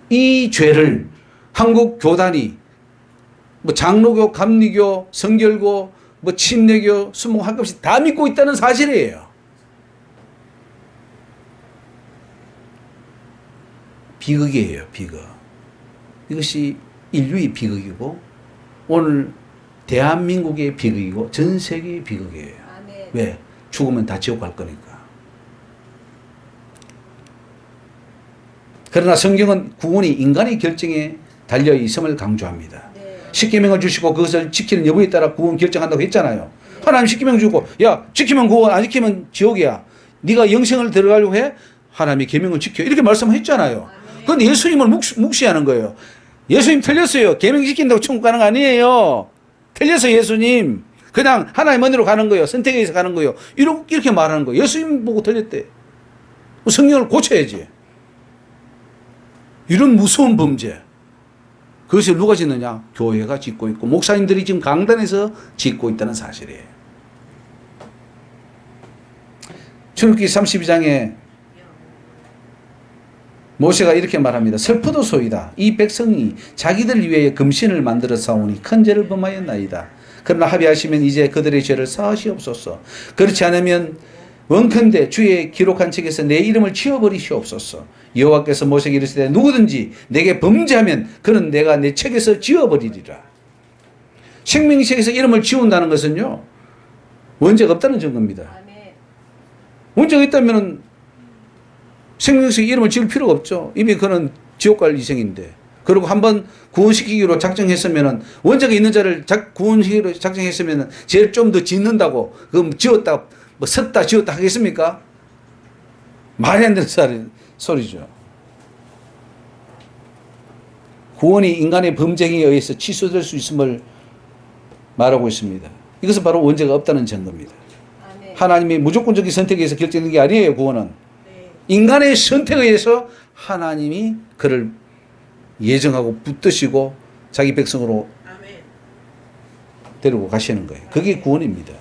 이 죄를 한국 교단이 뭐 장로교, 감리교, 성결교, 뭐 침례교, 수목 한 값이 다 믿고 있다는 사실이에요. 비극이에요, 비극. 이것이 인류의 비극이고 오늘 대한민국의 비극이고 전 세계의 비극이에요. 왜? 죽으면 다 지옥 갈 거니까. 그러나 성경은 구원이 인간의 결정에 달려 있음을 강조합니다. 십계명을 주시고 그것을 지키는 여부에 따라 구원 결정한다고 했잖아요. 하나님 십계명 주고 야 지키면 구원, 안 지키면 지옥이야. 네가 영생을 들어가려고 해? 하나님의 계명을 지켜, 이렇게 말씀했잖아요. 그건 예수님을 묵시하는 거예요. 예수님 틀렸어요. 계명 지킨다고 천국 가는 거 아니에요. 틀렸어요. 예수님 그냥 하나님 은혜로 가는 거예요. 선택에 의해서 가는 거예요. 이렇게 말하는 거예요. 예수님 보고 틀렸대. 성경을 고쳐야지. 이런 무서운 범죄, 그것을 누가 짓느냐? 교회가 짓고 있고 목사님들이 지금 강단에서 짓고 있다는 사실이에요. 출애굽기 32장에 모세가 이렇게 말합니다. 슬프도소이다. 이 백성이 자기들 위해 금신을 만들어 싸우니 큰 죄를 범하였나이다. 그러나 합의하시면 이제 그들의 죄를 사하시옵소서. 그렇지 않으면 원컨대 주의 기록한 책에서 내 이름을 지워버리시옵소서. 여호와께서 모세에게 이르시되 누구든지 내게 범죄하면 그는 내가 내 책에서 지워버리리라. 생명책에서 이름을 지운다는 것은요, 원죄가 없다는 증거입니다. 원죄가 있다면 생명책에 이름을 지울 필요가 없죠. 이미 그는 지옥 갈 이생인데. 그리고 한번 구원시키기로 작정했으면, 원죄가 있는 자를 구원시키기로 작정했으면 죄를 좀 더 짓는다고 그럼 지웠다 뭐 섰다 지웠다 하겠습니까? 말이 안 되는 소리죠. 구원이 인간의 범죄에 의해서 취소될 수 있음을 말하고 있습니다. 이것은 바로 원죄가 없다는 증거입니다. 하나님이 무조건적인 선택에 의해서 결정된 게 아니에요. 구원은 인간의 선택에 의해서 하나님이 그를 예정하고 붙드시고 자기 백성으로 아멘. 데리고 가시는 거예요. 그게 구원입니다.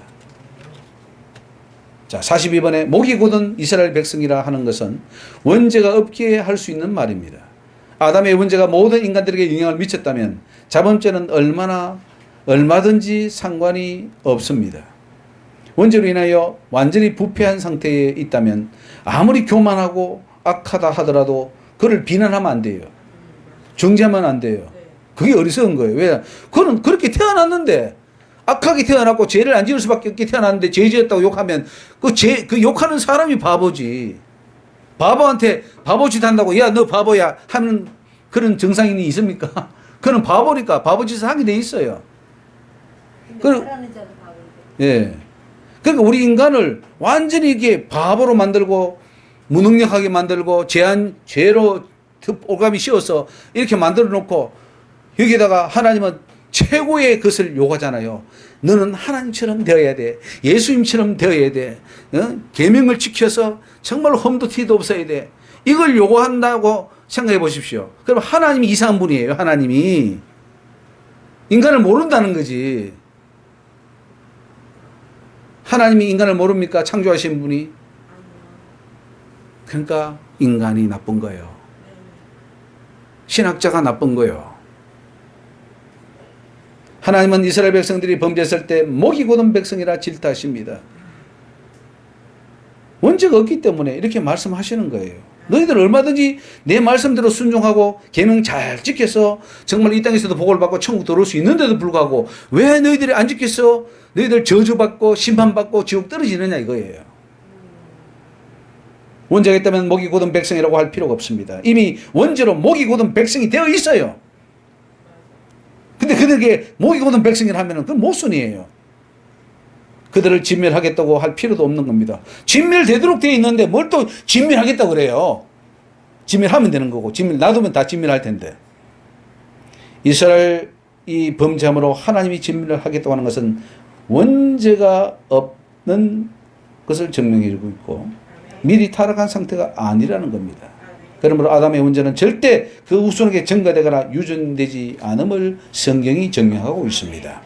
자, 42번에 목이 곧은 이스라엘 백성이라 하는 것은 원죄가 없게 할 수 있는 말입니다. 아담의 원죄가 모든 인간들에게 영향을 미쳤다면 자범죄는 얼마든지 상관이 없습니다. 원죄로 인하여 완전히 부패한 상태에 있다면 아무리 교만하고 악하다 하더라도 그를 비난하면 안 돼요. 정죄하면 안 돼요. 그게 어리석은 거예요. 왜? 그는 그렇게 태어났는데 악하게 태어났고 죄를 안 지을 수밖에 없게 태어났는데 죄 지었다고 욕하면 그 욕하는 사람이 바보지. 바보한테 바보짓 한다고 야 너 바보야 하는 그런 정상인이 있습니까? 그는 바보니까 바보짓을 하게 돼 있어요. 근데 잘하는 자도 바보인데. 예. 그러니까 우리 인간을 완전히 이게 바보로 만들고 무능력하게 만들고 죄로 올감이 씌워서 이렇게 만들어 놓고 여기다가 하나님은 최고의 것을 요구하잖아요. 너는 하나님처럼 되어야 돼. 예수님처럼 되어야 돼. 계명을 지켜서 정말 험도 티도 없어야 돼. 이걸 요구한다고 생각해 보십시오. 그럼 하나님이 이상한 분이에요. 하나님이. 인간을 모른다는 거지. 하나님이 인간을 모릅니까? 창조하신 분이. 그러니까 인간이 나쁜 거예요. 신학자가 나쁜 거예요. 하나님은 이스라엘 백성들이 범죄했을 때 목이 곧은 백성이라 질타하십니다. 원죄가 없기 때문에 이렇게 말씀하시는 거예요. 너희들 얼마든지 내 말씀대로 순종하고 계명 잘 지켜서 정말 이 땅에서도 복을 받고 천국 들어올 수 있는데도 불구하고 왜 너희들이 안 지켜서 너희들 저주받고 심판받고 지옥 떨어지느냐 이거예요. 원죄가 있다면 목이 곧은 백성이라고 할 필요가 없습니다. 이미 원죄로 목이 곧은 백성이 되어 있어요. 근데 그들에게 목이 곧은 백성이라 하면 그건 모순이에요. 그들을 진멸하겠다고 할 필요도 없는 겁니다. 진멸되도록 되어 있는데 뭘 또 진멸하겠다고 그래요. 진멸하면 되는 거고 진멸 놔두면 다 진멸할 텐데. 이스라엘이 범죄함으로 하나님이 진멸을 하겠다고 하는 것은 원죄가 없는 것을 증명해 주고 있고 미리 타락한 상태가 아니라는 겁니다. 그러므로 아담의 원죄는 절대 그 후손에게 전가되거나 유전되지 않음을 성경이 증명하고 있습니다.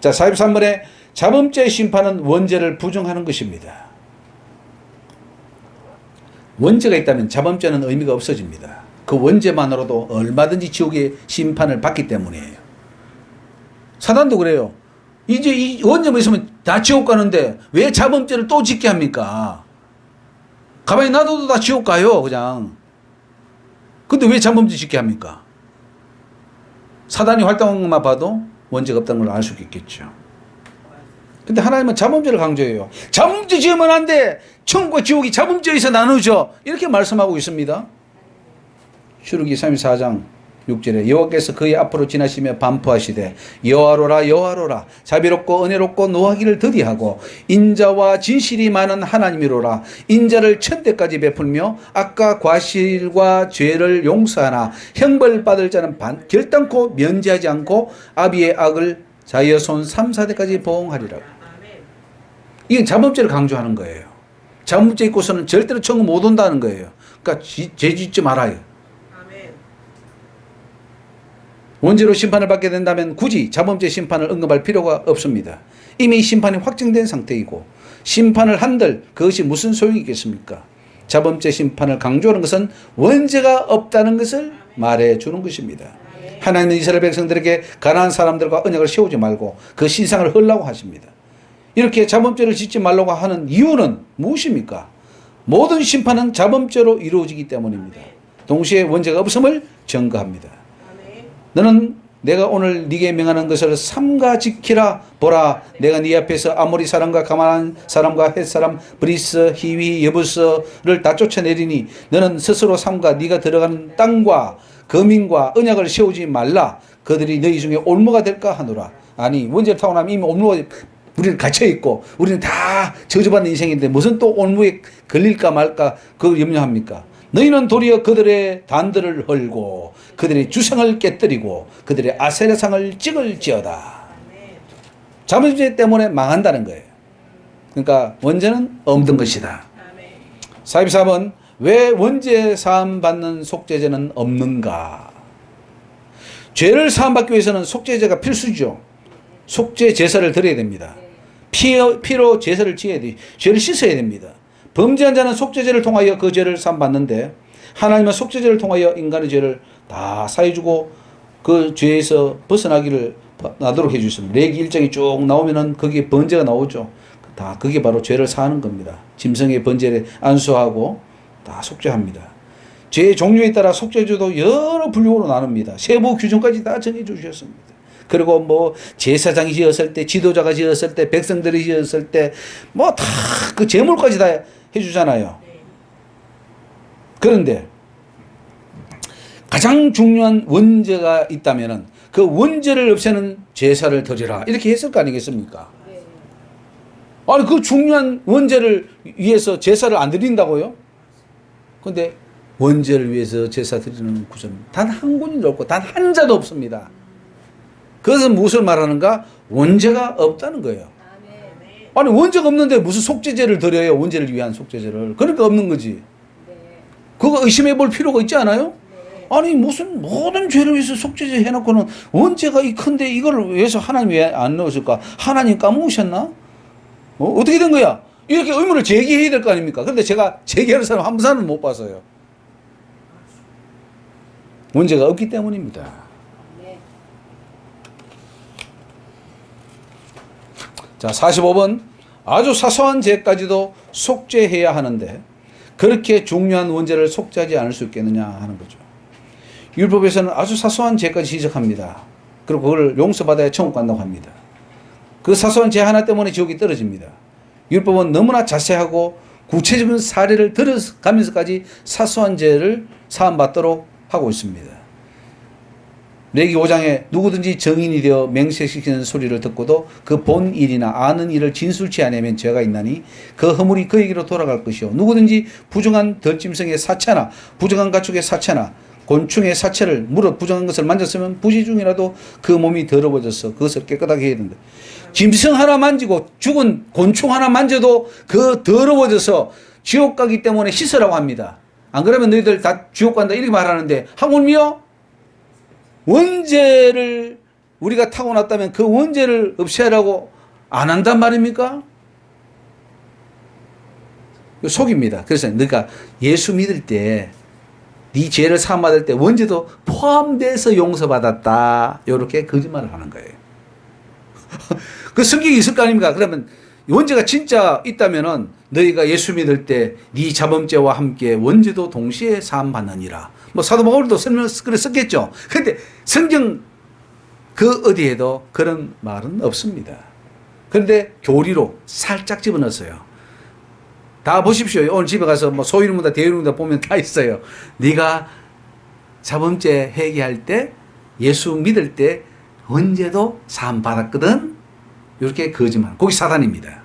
자, 43번에 자범죄의 심판은 원죄를 부정하는 것입니다. 원죄가 있다면 자범죄는 의미가 없어집니다. 그 원죄만으로도 얼마든지 지옥의 심판을 받기 때문이에요. 사단도 그래요. 이제 이 원죄만 있으면 다 지옥 가는데 왜 자범죄를 또 짓게 합니까? 가만히 놔둬도 다 지옥 가요, 그냥. 근데 왜 자범죄 짓게 합니까? 사단이 활동한 것만 봐도 원죄가 없다는 걸 알 수 있겠죠. 근데 하나님은 자범죄를 강조해요. 자범죄 지으면 안 돼. 천국과 지옥이 자범죄에서 나누죠. 이렇게 말씀하고 있습니다. 출애굽기 34장 6절에 여호와께서 그의 앞으로 지나시며 반포하시되 여호와로라 여호와로라 자비롭고 은혜롭고 노하기를 더디하고 인자와 진실이 많은 하나님이로라 인자를 천대까지 베풀며 악과 과실과 죄를 용서하나 형벌받을 자는 결단코 면제하지 않고 아비의 악을 자여손 3, 4대까지 보응하리라. 이게 자범죄를 강조하는 거예요. 자범죄 있고서는 절대로 천국 못 온다는 거예요. 그러니까 죄 짓지 말아요. 원죄로 심판을 받게 된다면 굳이 자범죄 심판을 언급할 필요가 없습니다. 이미 심판이 확정된 상태이고 심판을 한들 그것이 무슨 소용이 있겠습니까? 자범죄 심판을 강조하는 것은 원죄가 없다는 것을 말해주는 것입니다. 하나님은 이스라엘 백성들에게 가난한 사람들과 언약을 세우지 말고 그 신상을 헐라고 하십니다. 이렇게 자범죄를 짓지 말라고 하는 이유는 무엇입니까? 모든 심판은 자범죄로 이루어지기 때문입니다. 동시에 원죄가 없음을 증거합니다. 너는 내가 오늘 네게 명하는 것을 삼가 지키라. 보라, 내가 네 앞에서 아모리 사람과 가나안 사람과 헷 사람 브리스 히위 여부스를 다 쫓아내리니 너는 스스로 삼가 네가 들어가는 땅과 거민과 언약을 세우지 말라. 그들이 너희 중에 올무가 될까 하노라. 아니 원죄를 타고 나면 이미 올무가 우리는 갇혀있고 우리는 다 저주받는 인생인데 무슨 또 올무에 걸릴까 말까 그걸 염려합니까? 너희는 도리어 그들의 단들을 헐고 그들의 주상을 깨뜨리고 그들의 아세라상을 찍을지어다. 자범죄 때문에 망한다는 거예요. 그러니까 원죄는 없는 것이다. 44번 왜 원죄 사함 받는 속죄제는 없는가? 죄를 사함받기 위해서는 속죄제가 필수죠. 속죄 제사를 드려야 됩니다. 피로 제사를 지어야 돼. 죄를 씻어야 됩니다. 범죄한 자는 속죄제를 통하여 그 죄를 사함받는데 하나님은 속죄제를 통하여 인간의 죄를 다 사해주고 그 죄에서 벗어나기를 나도록 해주셨습니다. 레기 1장이 쭉 나오면은 거기에 번제가 나오죠. 다 그게 바로 죄를 사하는 겁니다. 짐승의 번제를 안수하고 다 속죄합니다. 죄의 종류에 따라 속죄제도 여러 분류로 나눕니다. 세부 규정까지 다 정해 주셨습니다. 그리고 뭐 제사장이 지었을 때, 지도자가 지었을 때, 백성들이 지었을 때 뭐 다 그 제물까지 다 해주잖아요. 그런데 가장 중요한 원죄가 있다면은 그 원죄를 없애는 제사를 드리라 이렇게 했을 거 아니겠습니까? 아니 그 중요한 원죄를 위해서 제사를 안 드린다고요? 근데 원죄를 위해서 제사 드리는 구절은 단 한 군데도 없고 단 한 자도 없습니다. 그것은 무엇을 말하는가? 원죄가 없다는 거예요. 아니 원죄가 없는데 무슨 속죄제를 드려요? 원죄를 위한 속죄제를. 그러니까 없는 거지. 그거 의심해 볼 필요가 있지 않아요? 아니 무슨 모든 죄를 위해서 속죄제 해놓고는 원죄가 이 큰데 이걸 위해서 하나님 왜 안 넣었을까? 하나님 까먹으셨나? 어떻게 된 거야? 이렇게 의문을 제기해야 될 거 아닙니까? 그런데 제가 제기하는 사람 한 사람은 못 봤어요. 원죄가 없기 때문입니다. 자, 45번. 아주 사소한 죄까지도 속죄해야 하는데 그렇게 중요한 원죄를 속죄하지 않을 수 있겠느냐 하는 거죠. 율법에서는 아주 사소한 죄까지 지적합니다. 그리고 그걸 용서받아야 천국 간다고 합니다. 그 사소한 죄 하나 때문에 지옥이 떨어집니다. 율법은 너무나 자세하고 구체적인 사례를 들어가면서까지 사소한 죄를 사함받도록 하고 있습니다. 레기 5장에 누구든지 정인이 되어 맹세시키는 소리를 듣고도 그 본 일이나 아는 일을 진술치 않으면 죄가 있나니 그 허물이 그에게로 돌아갈 것이요 누구든지 부정한 덜짐승의 사체나 부정한 가축의 사체나 곤충의 사체를 물어 부정한 것을 만졌으면 부지 중이라도 그 몸이 더러워져서 그것을 깨끗하게 해야 된다. 짐승 하나 만지고 죽은 곤충 하나 만져도 그 더러워져서 지옥 가기 때문에 씻으라고 합니다. 안 그러면 너희들 다 지옥 간다 이렇게 말하는데 하물며 원죄를 우리가 타고났다면 그 원죄를 없애라고 안 한단 말입니까? 속입니다. 그래서 너가 예수 믿을 때 네 죄를 사함받을 때 원죄도 포함돼서 용서받았다 이렇게 거짓말을 하는 거예요. 그 성경이 있을 거 아닙니까? 그러면 원죄가 진짜 있다면은 너희가 예수 믿을 때 네 자범죄와 함께 원죄도 동시에 사함받느니라. 뭐 사도 바울도 설명을 썼겠죠. 그런데 성경 그 어디에도 그런 말은 없습니다. 그런데 교리로 살짝 집어넣었어요. 다 보십시오. 오늘 집에 가서 뭐 소유문다 대유문다 보면 다 있어요. 네가 자범죄 회개할 때 예수 믿을 때 원죄도 사함받았거든. 이렇게 거짓말. 거기 사단입니다.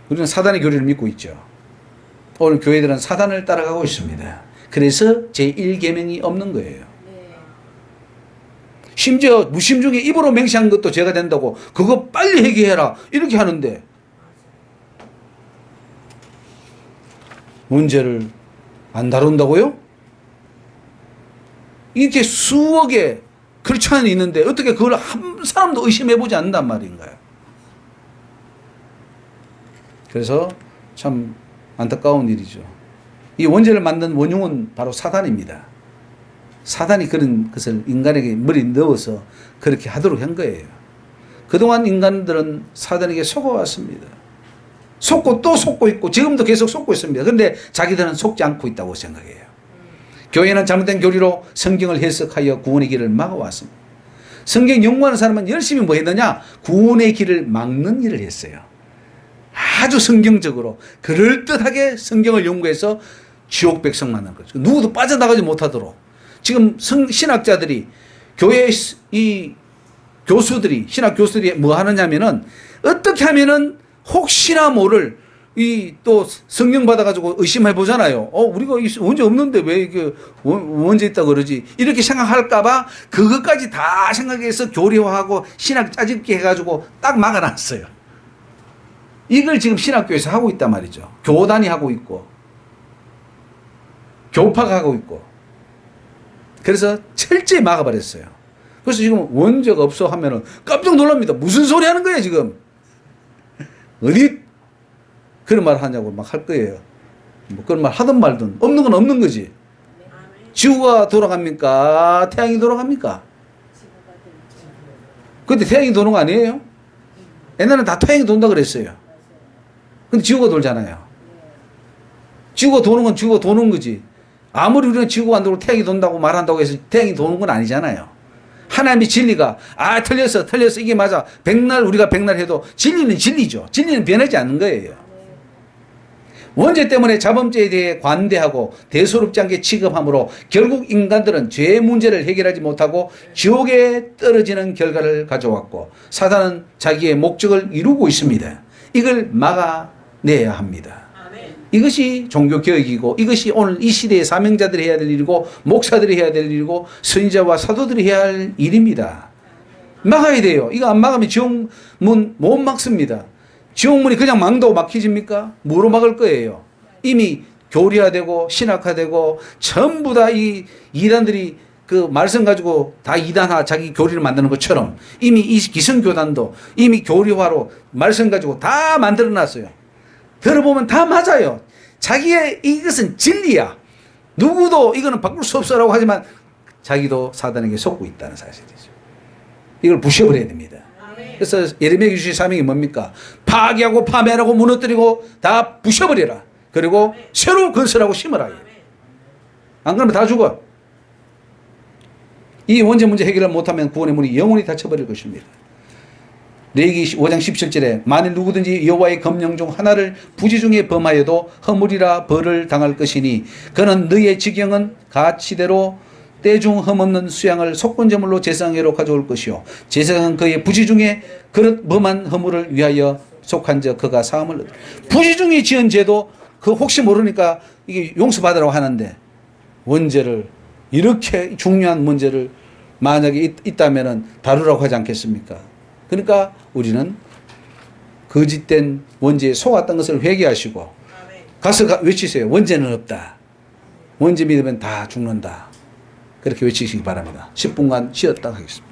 우리는 사단의 교리를 믿고 있죠. 오늘 교회들은 사단을 따라가고 있습니다. 그래서 제1계명이 없는 거예요. 심지어 무심 중에 입으로 맹세한 것도 죄가 된다고 그거 빨리 회개해라 이렇게 하는데 문제를 안 다룬다고요? 이렇게 수억의 크리스찬이 있는데 어떻게 그걸 한 사람도 의심해보지 않는단 말인가요? 그래서 참 안타까운 일이죠. 이 원죄를 만든 원흉은 바로 사단입니다. 사단이 그런 것을 인간에게 머리에 넣어서 그렇게 하도록 한 거예요. 그동안 인간들은 사단에게 속아왔습니다. 속고 또 속고 있고 지금도 계속 속고 있습니다. 그런데 자기들은 속지 않고 있다고 생각해요. 교회는 잘못된 교리로 성경을 해석하여 구원의 길을 막아왔습니다. 성경 연구하는 사람은 열심히 뭐 했느냐? 구원의 길을 막는 일을 했어요. 아주 성경적으로 그럴듯하게 성경을 연구해서 지옥 백성 만난 거죠. 누구도 빠져나가지 못하도록. 지금 신학자들이 교회 이 교수들이 신학 교수들이 뭐 하느냐면은 어떻게 하면은 혹시나 모를 이 또 성경 받아가지고 의심해 보잖아요. 우리가 원죄 없는데 왜 이게 원죄 있다 그러지? 이렇게 생각할까봐 그것까지 다 생각해서 교리화하고 신학 짜집기 해가지고 딱 막아놨어요. 이걸 지금 신학교에서 하고 있단 말이죠. 교단이 하고 있고 교파가 하고 있고. 그래서 철저히 막아버렸어요. 그래서 지금 원죄가 없어 하면은 깜짝 놀랍니다. 무슨 소리 하는 거예요, 지금? 어디 그런 말 하냐고 막 할 거예요. 뭐 그런 말 하든 말든 없는 건 없는 거지. 지구가 돌아갑니까? 태양이 돌아갑니까? 근데 태양이 도는 거 아니에요? 옛날에는 다 태양이 돈다 그랬어요. 근데 지구가 돌잖아요. 지구가 도는 건 지구가 도는 거지. 아무리 우리는 지구가 안 돌고 태양이 돈다고 말한다고 해서 태양이 도는 건 아니잖아요. 하나님의 진리가 틀렸어 이게 맞아. 백날 우리가 백날 해도 진리는 진리죠. 진리는 변하지 않는 거예요. 원죄 때문에 자범죄에 대해 관대하고 대수롭지 않게 취급하므로 결국 인간들은 죄의 문제를 해결하지 못하고 지옥에 떨어지는 결과를 가져왔고 사단은 자기의 목적을 이루고 있습니다. 이걸 막아내야 합니다. 이것이 종교개혁이고 이것이 오늘 이 시대의 사명자들이 해야 될 일이고 목사들이 해야 될 일이고 선지자와 사도들이 해야 할 일입니다. 막아야 돼요. 이거 안 막으면 지옥문 못 막습니다. 지옥문이 그냥 막는다고 막히집니까? 뭐로 막을 거예요? 이미 교리화되고 신학화되고 전부 다 이 이단들이 그 말씀 가지고 다 이단화 자기 교리를 만드는 것처럼 이미 이 기성교단도 이미 교리화로 말씀 가지고 다 만들어 놨어요. 들어보면 다 맞아요. 자기의 이것은 진리야. 누구도 이거는 바꿀 수 없어라고 하지만 자기도 사단에게 속고 있다는 사실이죠. 이걸 부셔버려야 됩니다. 그래서 예레미야 주신 사명이 뭡니까? 파괴하고 파멸하고 무너뜨리고 다 부셔버려라. 그리고 새로 건설하고 심어라. 안 그러면 다 죽어. 이 원죄 문제 해결을 못하면 구원의 문이 영원히 닫혀버릴 것입니다. 레위기 5장 17절에 만일 누구든지 여호와의 검령 중 하나를 부지 중에 범하여도 허물이라 벌을 당할 것이니 그는 너의 지경은 가치대로 때중 흠없는 수양을 속건제물로 제사장에로 가져올 것이요 제사장은 그의 부지 중에 그릇 범한 허물을 위하여 속한 자 그가 사함을 얻으리라. 부지 중에 지은 죄도 그 혹시 모르니까 이게 용서받으라고 하는데 원죄를 이렇게 중요한 문제를 만약에 있다면은 다루라고 하지 않겠습니까? 그러니까 우리는 거짓된 원죄에 속았던 것을 회개하시고 가서 외치세요. 원죄는 없다. 원죄 믿으면 다 죽는다. 그렇게 외치시기 바랍니다. 10분간 쉬었다 하겠습니다.